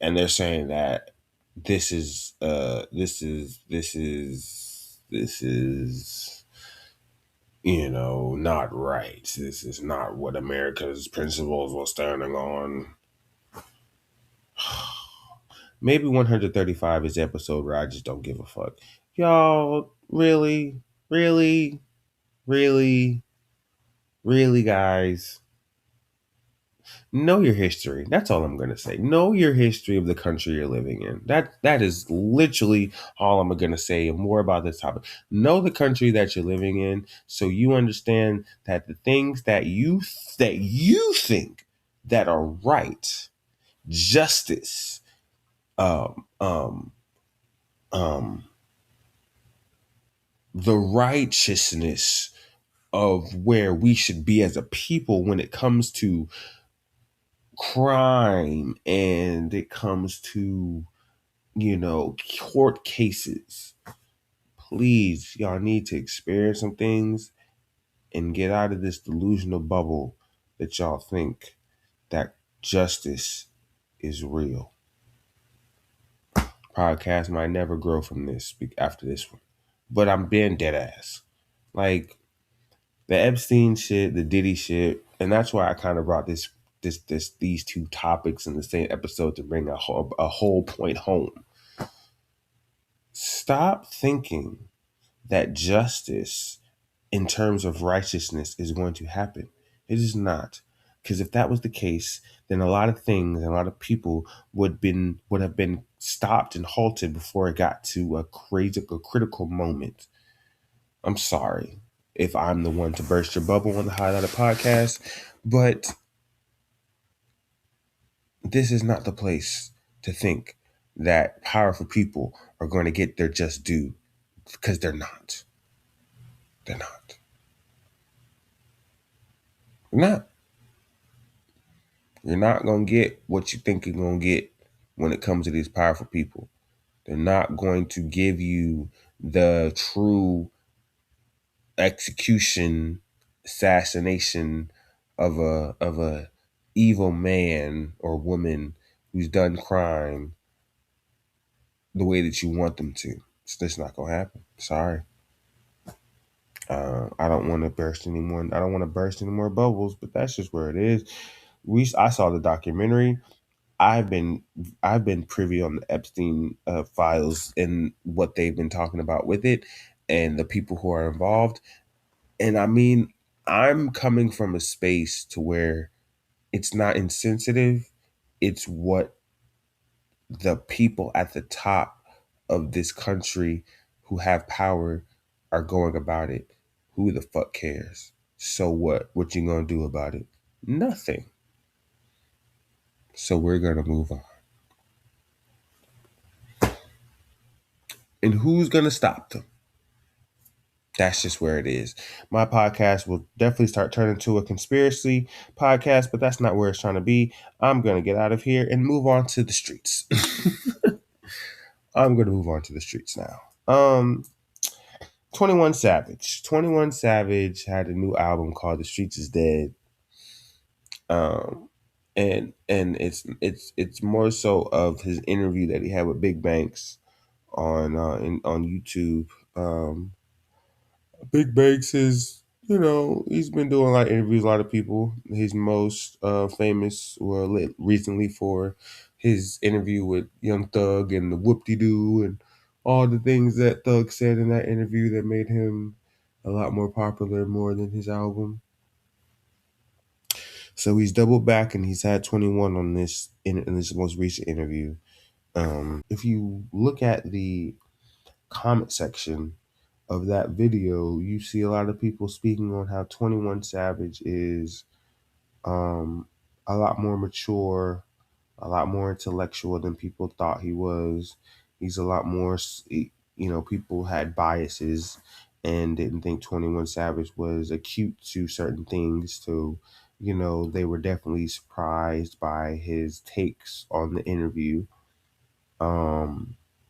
And they're saying that this is not right. This is not what America's principles were standing on. Maybe 135 is the episode where I just don't give a fuck. Y'all, really, really, really, really, guys, know your history. That's all I'm gonna say. Know your history of the country you're living in. That is literally all I'm gonna say. More about this topic. Know the country that you're living in, so you understand that the things that you think that are right, justice, um, um, um, the righteousness of where we should be as a people when it comes to crime and it comes to, court cases. Please, y'all need to experience some things and get out of this delusional bubble that y'all think that justice is real. Podcast might never grow from this after this one, but I'm being dead ass. Like, the Epstein shit, the Diddy shit, and that's why I kind of brought these two topics in the same episode to bring a whole point home. Stop thinking that justice in terms of righteousness is going to happen. It is not. Because if that was the case, then a lot of things and a lot of people would have been stopped and halted before it got to a critical moment. I'm sorry if I'm the one to burst your bubble on the Highlighter podcast, but this is not the place to think that powerful people are going to get their just due, because they're not. They're not. They're not. You're not going to get what you think you're going to get when it comes to these powerful people. They're not going to give you the true execution, assassination of a evil man or woman who's done crime the way that you want them to. It's just not gonna happen. Sorry. I don't want to burst any more. I don't want to burst any more bubbles, but that's just where it is. I saw the documentary. I've been privy on the Epstein files and what they've been talking about with it, and the people who are involved. And I mean, I'm coming from a space to where it's not insensitive. It's what the people at the top of this country who have power are going about it, who the fuck cares? So what? What you gonna do about it? Nothing. So we're gonna move on. And who's gonna stop them? That's just where it is. My podcast will definitely start turning to a conspiracy podcast, but that's not where it's trying to be. I'm gonna get out of here and move on to the streets. I'm gonna move on to the streets now. 21 Savage. 21 Savage had a new album called The Streets Is Dead. And it's more so of his interview that he had with Big Banks on YouTube. Big Banks is, he's been doing a lot of interviews, a lot of people. He's most famous recently for his interview with Young Thug and the whoop-de-doo and all the things that Thug said in that interview that made him a lot more popular more than his album. So he's doubled back and he's had 21 on this in this most recent interview. If you look at the comment section of that video, you see a lot of people speaking on how 21 Savage is a lot more mature, a lot more intellectual than people thought he was. He's a lot more, people had biases and didn't think 21 Savage was acute to certain things. So, they were definitely surprised by his takes on the interview.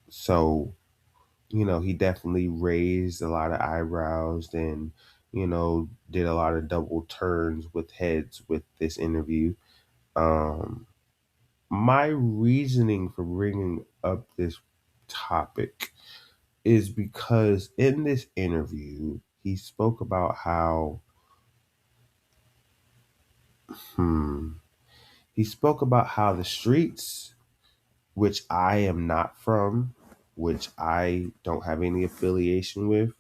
So, he definitely raised a lot of eyebrows and, did a lot of double turns with heads with this interview. My reasoning for bringing up this topic is because in this interview, he spoke about how, the streets, which I am not from, which I don't have any affiliation with,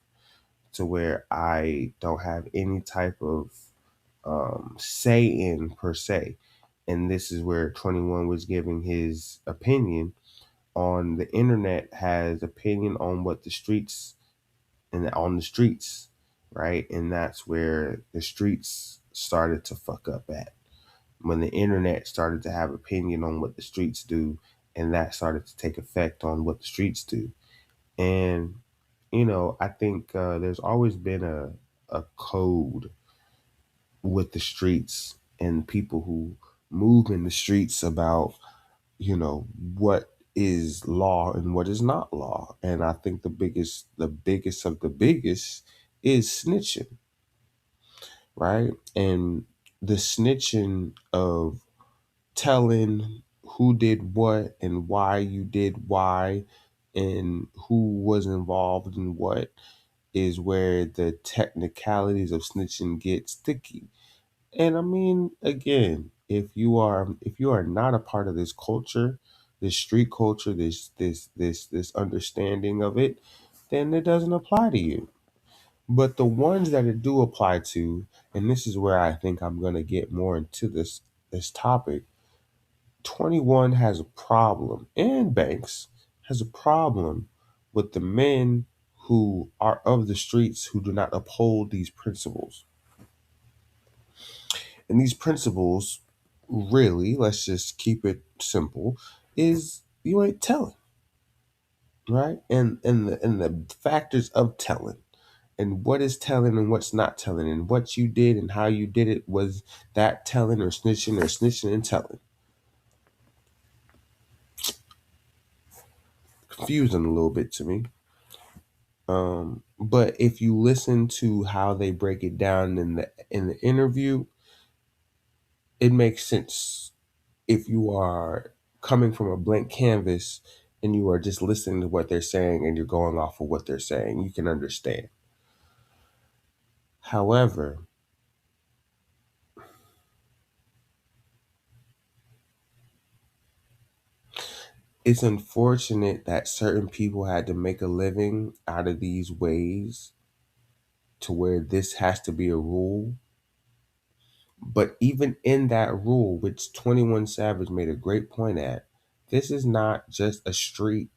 to where I don't have any type of say in per se. And this is where 21 was giving his opinion on the internet, has opinion on what the streets and on the streets, right? And that's where the streets started to fuck up at. When the internet started to have opinion on what the streets do, and that started to take effect on what the streets do. And, I think there's always been a code with the streets and people who move in the streets about, what is law and what is not law. And I think the biggest of the biggest is snitching, right? And the snitching of telling who did what and why you did why and who was involved in what is where the technicalities of snitching get sticky. And I mean, again, if you are not a part of this culture, this street culture, this understanding of it, then it doesn't apply to you. But the ones that it do apply to, and this is where I think I'm gonna get more into this topic, 21 has a problem, and Banks has a problem with the men who are of the streets who do not uphold these principles. And these principles, really, let's just keep it simple, is you ain't telling, right? And the factors of telling, and what is telling and what's not telling, and what you did and how you did it, was that telling or snitching and telling. Confusing a little bit to me. But if you listen to how they break it down in the interview, it makes sense. If you are coming from a blank canvas and you are just listening to what they're saying and you're going off of what they're saying, you can understand. However, it's unfortunate that certain people had to make a living out of these ways to where this has to be a rule. But even in that rule, which 21 Savage made a great point at, this is not just a street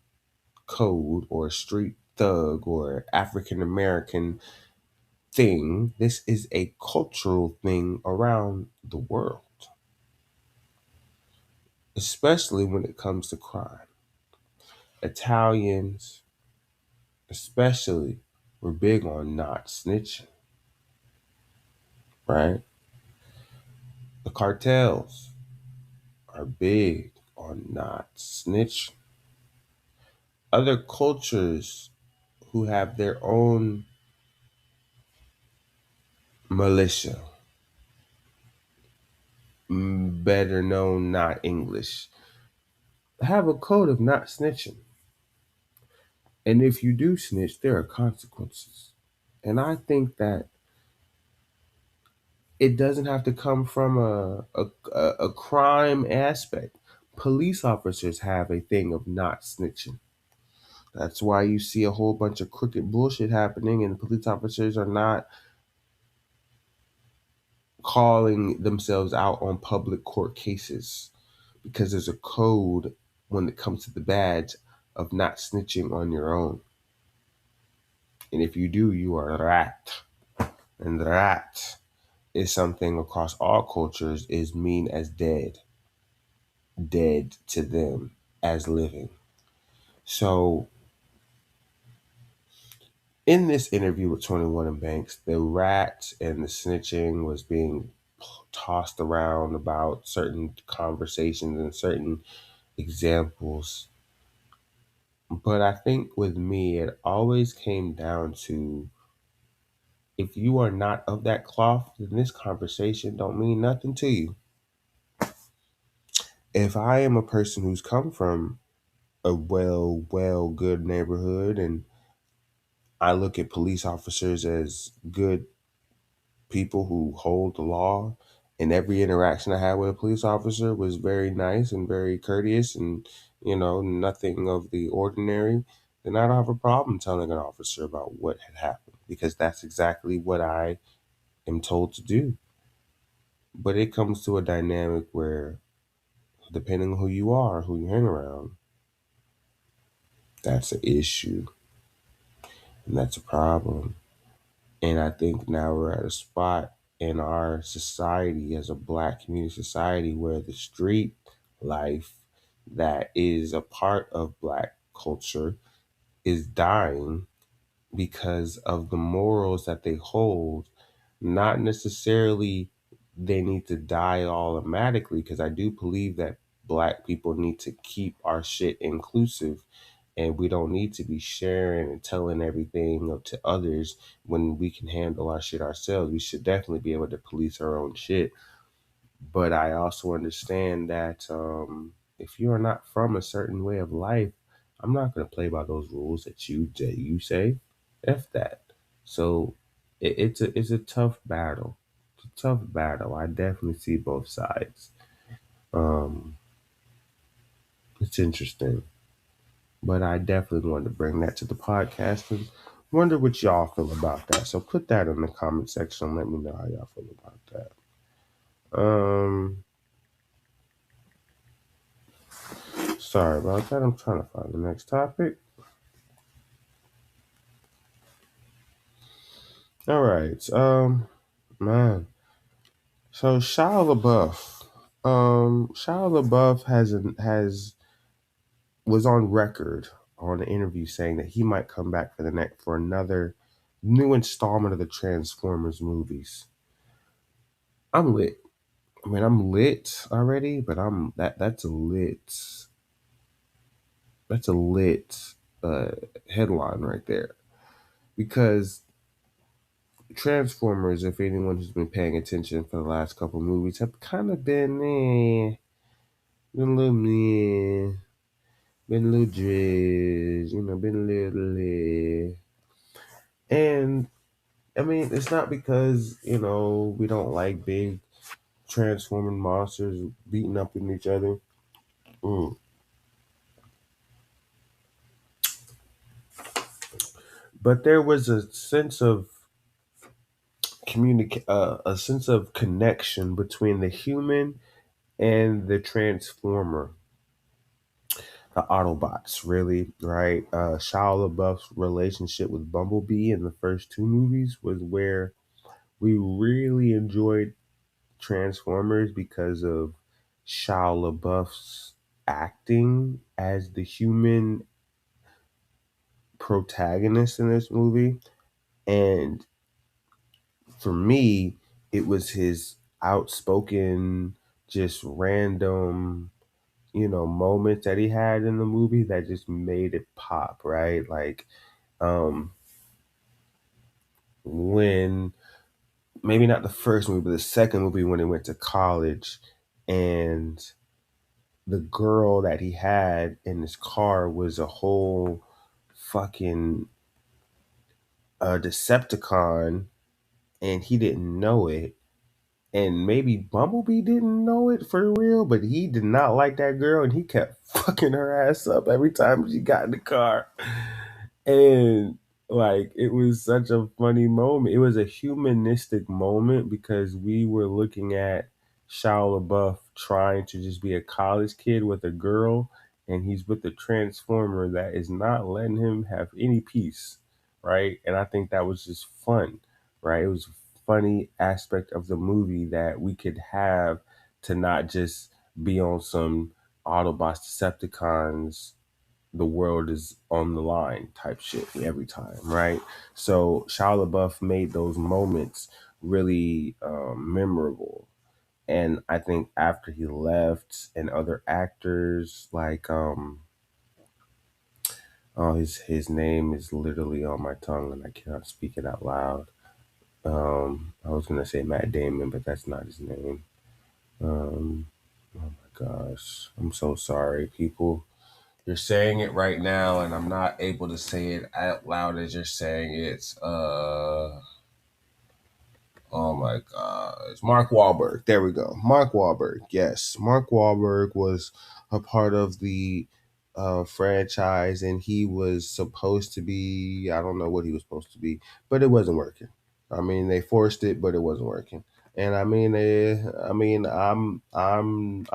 code or a street thug or African American thing. This is a cultural thing around the world, especially when it comes to crime. Italians, especially, were big on not snitching, right? The cartels are big on not snitching. Other cultures who have their own militia, better known not English, have a code of not snitching. And if you do snitch, there are consequences. And I think that it doesn't have to come from a crime aspect. Police officers have a thing of not snitching. That's why you see a whole bunch of crooked bullshit happening, and police officers are not calling themselves out on public court cases because there's a code when it comes to the badge of not snitching on your own. And if you do, you are a rat. And rat is something across all cultures is mean as dead. Dead to them as living. So in this interview with 21 and Banks, the rat and the snitching was being tossed around about certain conversations and certain examples. But I think with me, it always came down to if you are not of that cloth, then this conversation don't mean nothing to you. If I am a person who's come from a good neighborhood and I look at police officers as good people who hold the law, and every interaction I had with a police officer was very nice and very courteous and, nothing of the ordinary, then I don't have a problem telling an officer about what had happened because that's exactly what I am told to do. But it comes to a dynamic where, depending on who you are, who you hang around, that's an issue and that's a problem. And I think now we're at a spot in our society as a black community society where the street life that is a part of black culture is dying because of the morals that they hold. Not necessarily they need to die automatically, because I do believe that black people need to keep our shit inclusive and we don't need to be sharing and telling everything to others when we can handle our shit ourselves. We should definitely be able to police our own shit. But I also understand that if you are not from a certain way of life, I'm not going to play by those rules that you say. F that. So it's a tough battle. It's a tough battle. I definitely see both sides. Um, it's interesting. But I definitely wanted to bring that to the podcast and wonder what y'all feel about that. So put that in the comment section and let me know how y'all feel about that. Sorry about that. I'm trying to find the next topic. All right. Man. So Shia LaBeouf. Shia LaBeouf has was on record on an interview saying that he might come back for another new installment of the Transformers movies. I'm lit. I mean, I'm lit already, but that's a lit uh, headline right there. Because Transformers, if anyone who's been paying attention for the last couple movies, have kind of been a little been a little drizz, been a little. And I mean, it's not because we don't like big transforming monsters beating up in each other. Mm. But there was a sense of a sense of connection between the human and the transformer. the Autobots, really, right? Shia LaBeouf's relationship with Bumblebee in the first two movies was where we really enjoyed Transformers because of Shia LaBeouf's acting as the human protagonist in this movie. And for me, it was his outspoken, just random, moments that he had in the movie that just made it pop, right? Like, um, when maybe not the first movie, but the second movie when he went to college and the girl that he had in his car was a whole fucking Decepticon and he didn't know it. And maybe Bumblebee didn't know it for real, but he did not like that girl and he kept fucking her ass up every time she got in the car. And like it was such a funny moment. It was a humanistic moment because we were looking at Shia LaBeouf trying to just be a college kid with a girl, and he's with a transformer that is not letting him have any peace, right? And I think that was just fun, right? It was a funny aspect of the movie that we could have to not just be on some Autobots Decepticons the world is on the line type shit every time, right? So Shia LaBeouf made those moments really memorable. And I think after he left, and other actors like oh his name is literally on my tongue and I cannot speak it out loud. I was gonna say Matt Damon, but that's not his name. Um, oh my gosh, I'm so sorry, people. You're saying it right now, and I'm not able to say it out loud as you're saying it. Oh my God, it's Mark Wahlberg. There we go. Mark Wahlberg. Yes, Mark Wahlberg was a part of the franchise, and he was supposed to be. I don't know what he was supposed to be, but it wasn't working. I mean, they forced it, but it wasn't working. And I mean, I'm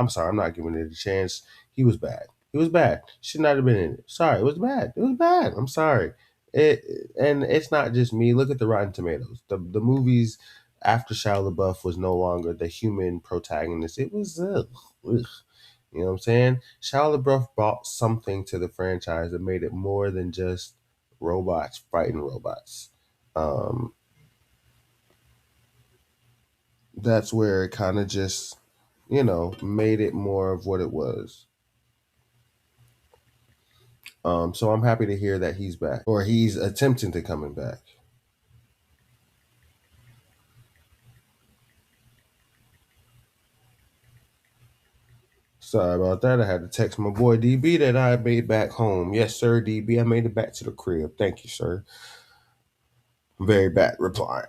sorry, I'm not giving it a chance. He was bad. He was bad. Should not have been in it. Sorry, it was bad. It was bad. I'm sorry. It and it's not just me. Look at the Rotten Tomatoes. The movies after Shia LaBeouf was no longer the human protagonist. It was ugh. You know what I'm saying? Shia LaBeouf brought something to the franchise that made it more than just robots fighting robots. Um, that's where it kind of just, made it more of what it was. So I'm happy to hear that he's back, or he's attempting to coming back. Sorry about that. I had to text my boy DB that I made back home. Yes, sir, DB. I made it back to the crib. Thank you, sir. I'm very bad replying.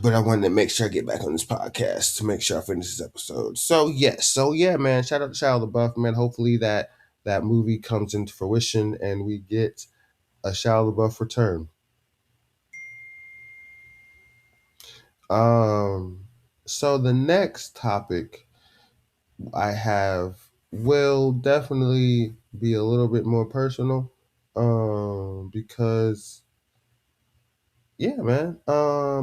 But I wanted to make sure I get back on this podcast to make sure I finish this episode. So yes, so yeah, man. Shout out to Shia LaBeouf, man. Hopefully that movie comes into fruition and we get a Shia LaBeouf return. Um, so the next topic I have will definitely be a little bit more personal. Because yeah, man.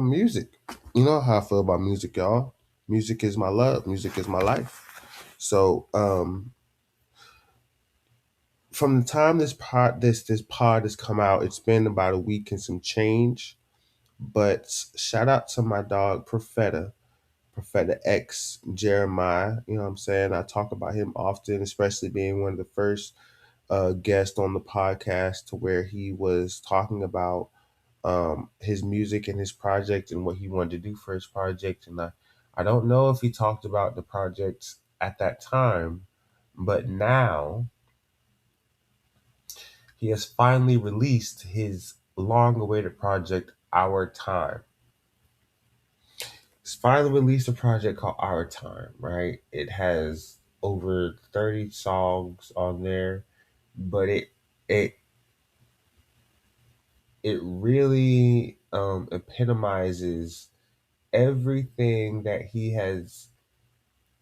Music. You know how I feel about music, y'all. Music is my love. Music is my life. So, from the time this pod has come out, it's been about a week and some change. But shout out to my dog Profeta X Jeremiah. You know what I'm saying? I talk about him often, especially being one of the first guests on the podcast to where he was talking about his music and his project and what he wanted to do for his project. And I don't know if he talked about the project at that time, but now he has finally released his long awaited project, Our Time. He's finally released a project called Our Time, right? It has over 30 songs on there, but it it really epitomizes everything that he has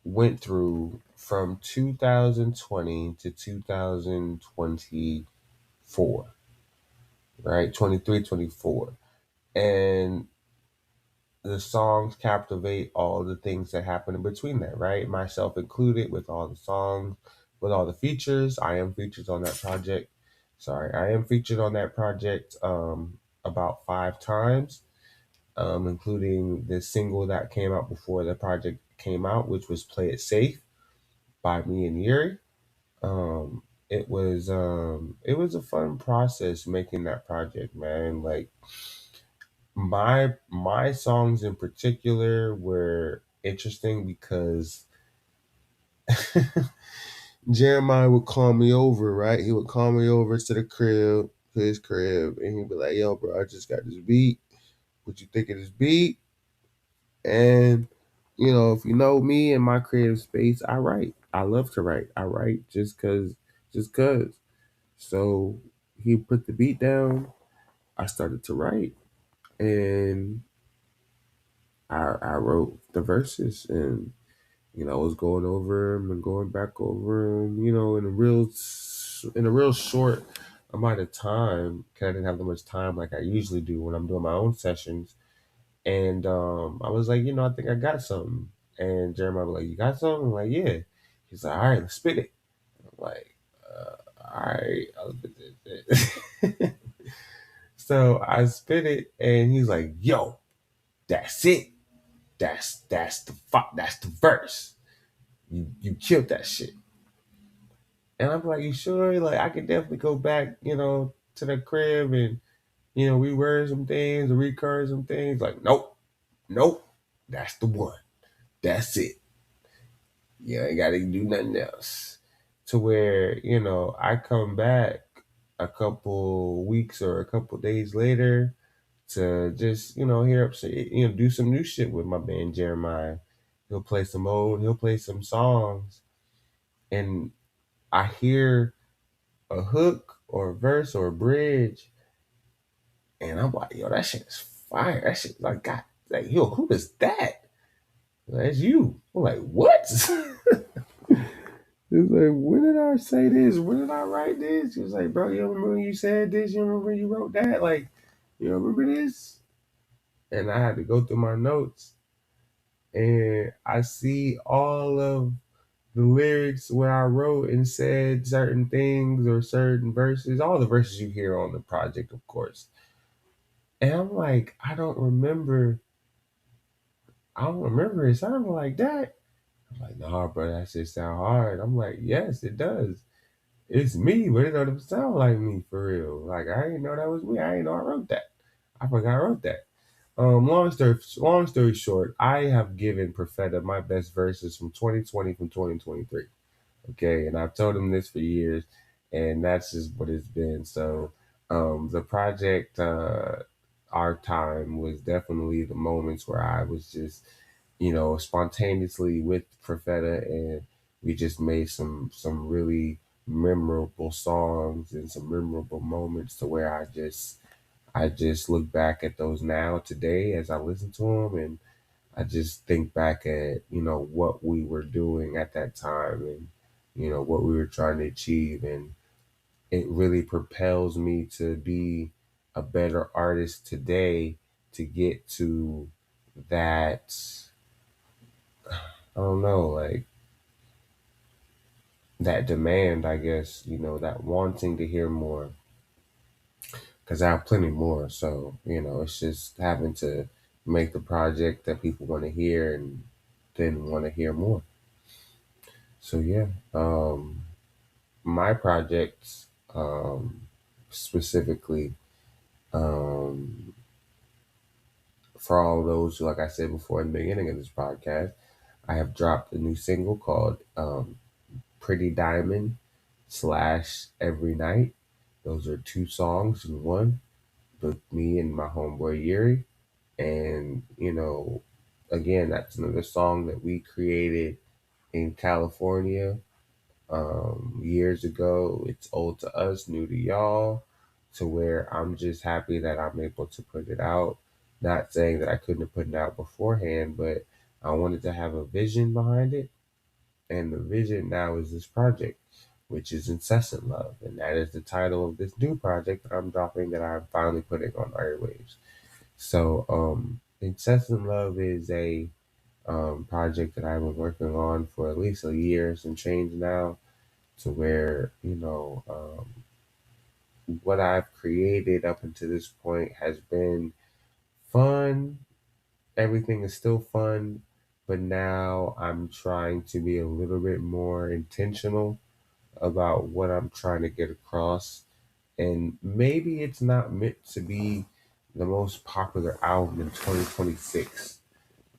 went through from 2020 to 2024, right? 23, 24. And the songs captivate all the things that happen in between that, right? Myself included, with all the songs, with all the features. I am featured on that project. Sorry, I am featured on that project about 5 times, including the single that came out before the project came out, which was "Play It Safe" by me and Yuri. It was a fun process making that project, man. Like my songs in particular were interesting because Jeremiah would call me over, right? He would call me over to the crib, to his crib, and he'd be like, "Yo, bro, I just got this beat. What you think of this beat?" And if you know me and my creative space, I write. I love to write. I write just cause. So he put the beat down. I started to write, and I wrote the verses, and I was going over them and going back over them, in a real short amount of time. Cause I didn't have that much time like I usually do when I'm doing my own sessions. And I was like, I think I got something. And Jeremiah was like, "You got something?" I'm like, "Yeah." He's like, "All right, let's spit it." I'm like, "All right, I'll spit it." So I spit it, and he's like, "Yo, that's it. That's the verse. You killed that shit." And I'm like, "You sure?" Like, I could definitely go back, to the crib and reword some things, or recurve some things. Like, nope, nope, that's the one. That's it. You ain't got to do nothing else. To where I come back a couple weeks or a couple days later to just hear up, do some new shit with my man Jeremiah. He'll play some songs, and I hear a hook or a verse or a bridge, and I'm like, "Yo, that shit is fire. That shit, like, God, like, yo, who is that?" "That's you." I'm like, "What?" He was like, "When did I say this? When did I write this?" He was like, "Bro, you remember when you said this? You remember when you wrote that? Like, you remember this?" And I had to go through my notes, and I see all of the lyrics where I wrote and said certain things or certain verses, all the verses you hear on the project, of course. And I'm like, I don't remember it sounding like that. I'm like, "Nah, bro, that shit sound hard." I'm like, "Yes, it does. It's me, but it don't sound like me for real. Like, I didn't know that was me. I didn't know I wrote that. I forgot I wrote that." Long story short, I have given Profeta my best verses from 2020 from 2023. Okay, and I've told him this for years, and that's just what it's been. So, the project, our time was definitely the moments where I was just, spontaneously with Profeta, and we just made some really memorable songs and some memorable moments to where I just look back at those now today as I listen to them, and I just think back at, what we were doing at that time, and, what we were trying to achieve. And it really propels me to be a better artist today, to get to that, I don't know, like that demand, I guess, that wanting to hear more, because I have plenty more. So, it's just having to make the project that people want to hear and then want to hear more. So, yeah. My projects, specifically, um, for all those who, like I said before in the beginning of this podcast, I have dropped a new single called Pretty Diamond slash Every Night. Those are 2 songs in one, with me and my homeboy Yuri. And, again, that's another song that we created in California years ago. It's old to us, new to y'all, to where I'm just happy that I'm able to put it out. Not saying that I couldn't have put it out beforehand, but I wanted to have a vision behind it. And the vision now is this project, which is Incessant Love. And that is the title of this new project that I'm dropping, that I'm finally putting on airwaves. So, Incessant Love is a project that I've been working on for at least a year and change now, to where, what I've created up until this point has been fun. Everything is still fun, but now I'm trying to be a little bit more intentional about what I'm trying to get across. And maybe it's not meant to be the most popular album in 2026.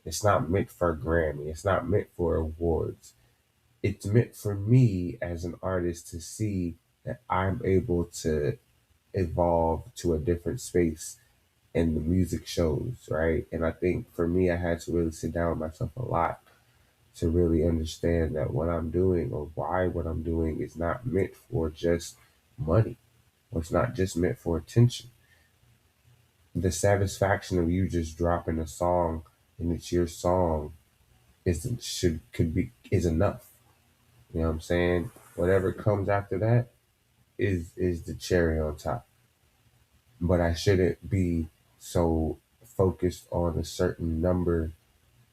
It's not meant for a Grammy. It's not meant for awards. It's meant for me as an artist to see that I'm able to evolve to a different space, and the music shows, right? And I think for me, I had to really sit down with myself a lot to really understand that what I'm doing, or why what I'm doing, is not meant for just money, or it's not just meant for attention. The satisfaction of you just dropping a song and it's your song is enough. You know what I'm saying? Whatever comes after that is the cherry on top. But I shouldn't be so focused on a certain number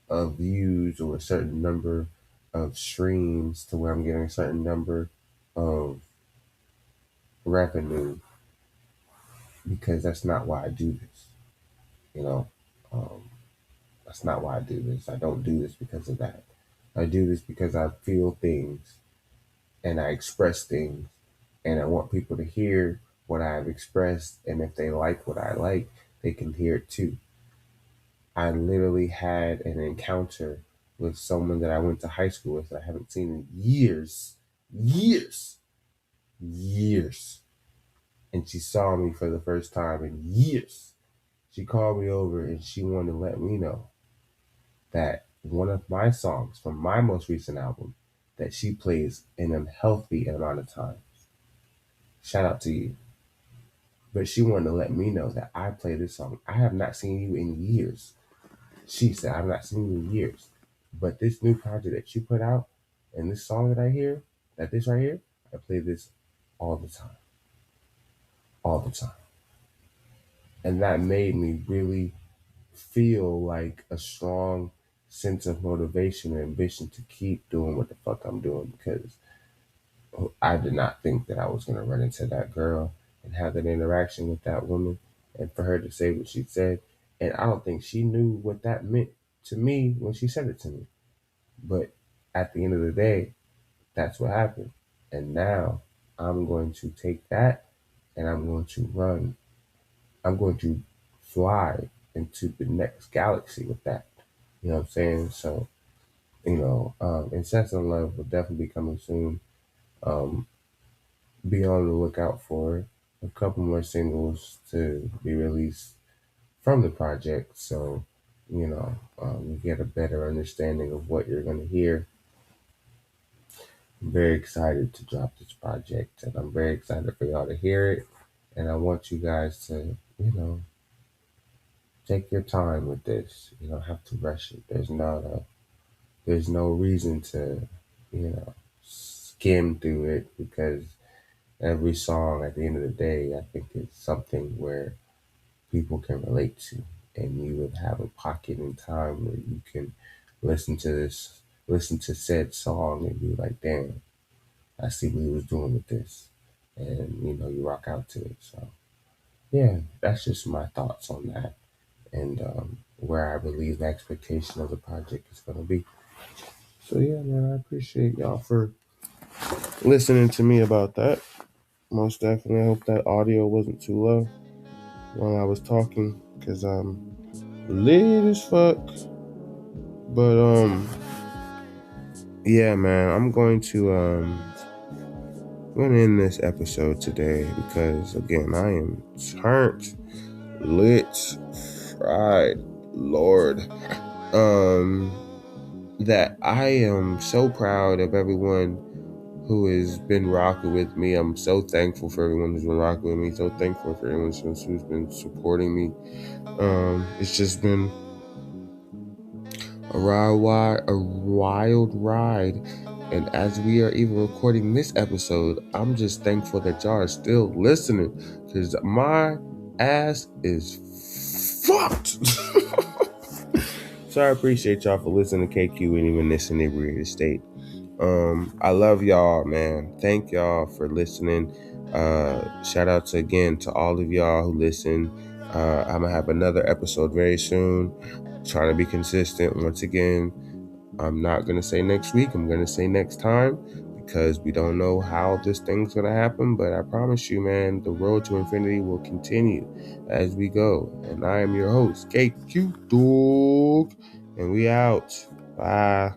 of views or a certain number of streams to where I'm getting a certain number of revenue, because that's not why I do this. You know, um, that's not why I do this. I don't do this because of that. I do this because I feel things and I express things, and I want people to hear what I've expressed. And if they like what I like, they can hear it too. I literally had an encounter with someone that I went to high school with that I haven't seen in years, years, years. And she saw me for the first time in years. She called me over and she wanted to let me know that one of my songs from my most recent album that she plays an unhealthy amount of time. Shout out to you. But she wanted to let me know that I play this song. I have not seen you in years. She said, I've not seen you in years. But this new project that you put out, and this song that I hear, that this right here, I play this all the time. All the time. And that made me really feel like a strong sense of motivation and ambition to keep doing what the fuck I'm doing, because I did not think that I was going to run into that girl and have that interaction with that woman, and for her to say what she said. And I don't think she knew what that meant to me when she said it to me. But at the end of the day, that's what happened. And now I'm going to take that and I'm going to run. I'm going to fly into the next galaxy with that. You know what I'm saying? So, Incessant Love will definitely be coming soon. Um, be on the lookout for a couple more singles to be released from the project. So, you get a better understanding of what you're going to hear. I'm very excited to drop this project, and I'm very excited for y'all to hear it. And I want you guys to, take your time with this. You don't have to rush it. There's no reason to, skim through it, because every song at the end of the day, I think, is something where people can relate to, and you would have a pocket in time where you can listen to said song and be like, damn, I see what he was doing with this. And, you rock out to it. So, yeah, that's just my thoughts on that, and where I believe the expectation of the project is going to be. So, yeah, man, I appreciate y'all for listening to me about that. Most definitely. I hope that audio wasn't too low while I was talking, because I'm lit as fuck. But, yeah, man, I'm going to end this episode today, because again, I am turned, lit, fried, Lord. That I am so proud of everyone who has been rocking with me. I'm so thankful for everyone who's been rocking with me. So thankful for everyone who's been supporting me. It's just been a wild ride. And as we are even recording this episode, I'm just thankful that y'all are still listening, because my ass is fucked. So I appreciate y'all for listening to KQ and even this inebriated state. I love y'all, man. Thank y'all for listening. Shout out again to all of y'all who listen. I'm gonna have another episode very soon. Trying to be consistent once again. I'm not going to say next week. I'm going to say next time, because we don't know how this thing's going to happen. But I promise you, man, the road to infinity will continue as we go. And I am your host, KQ Dog. And we out. Bye.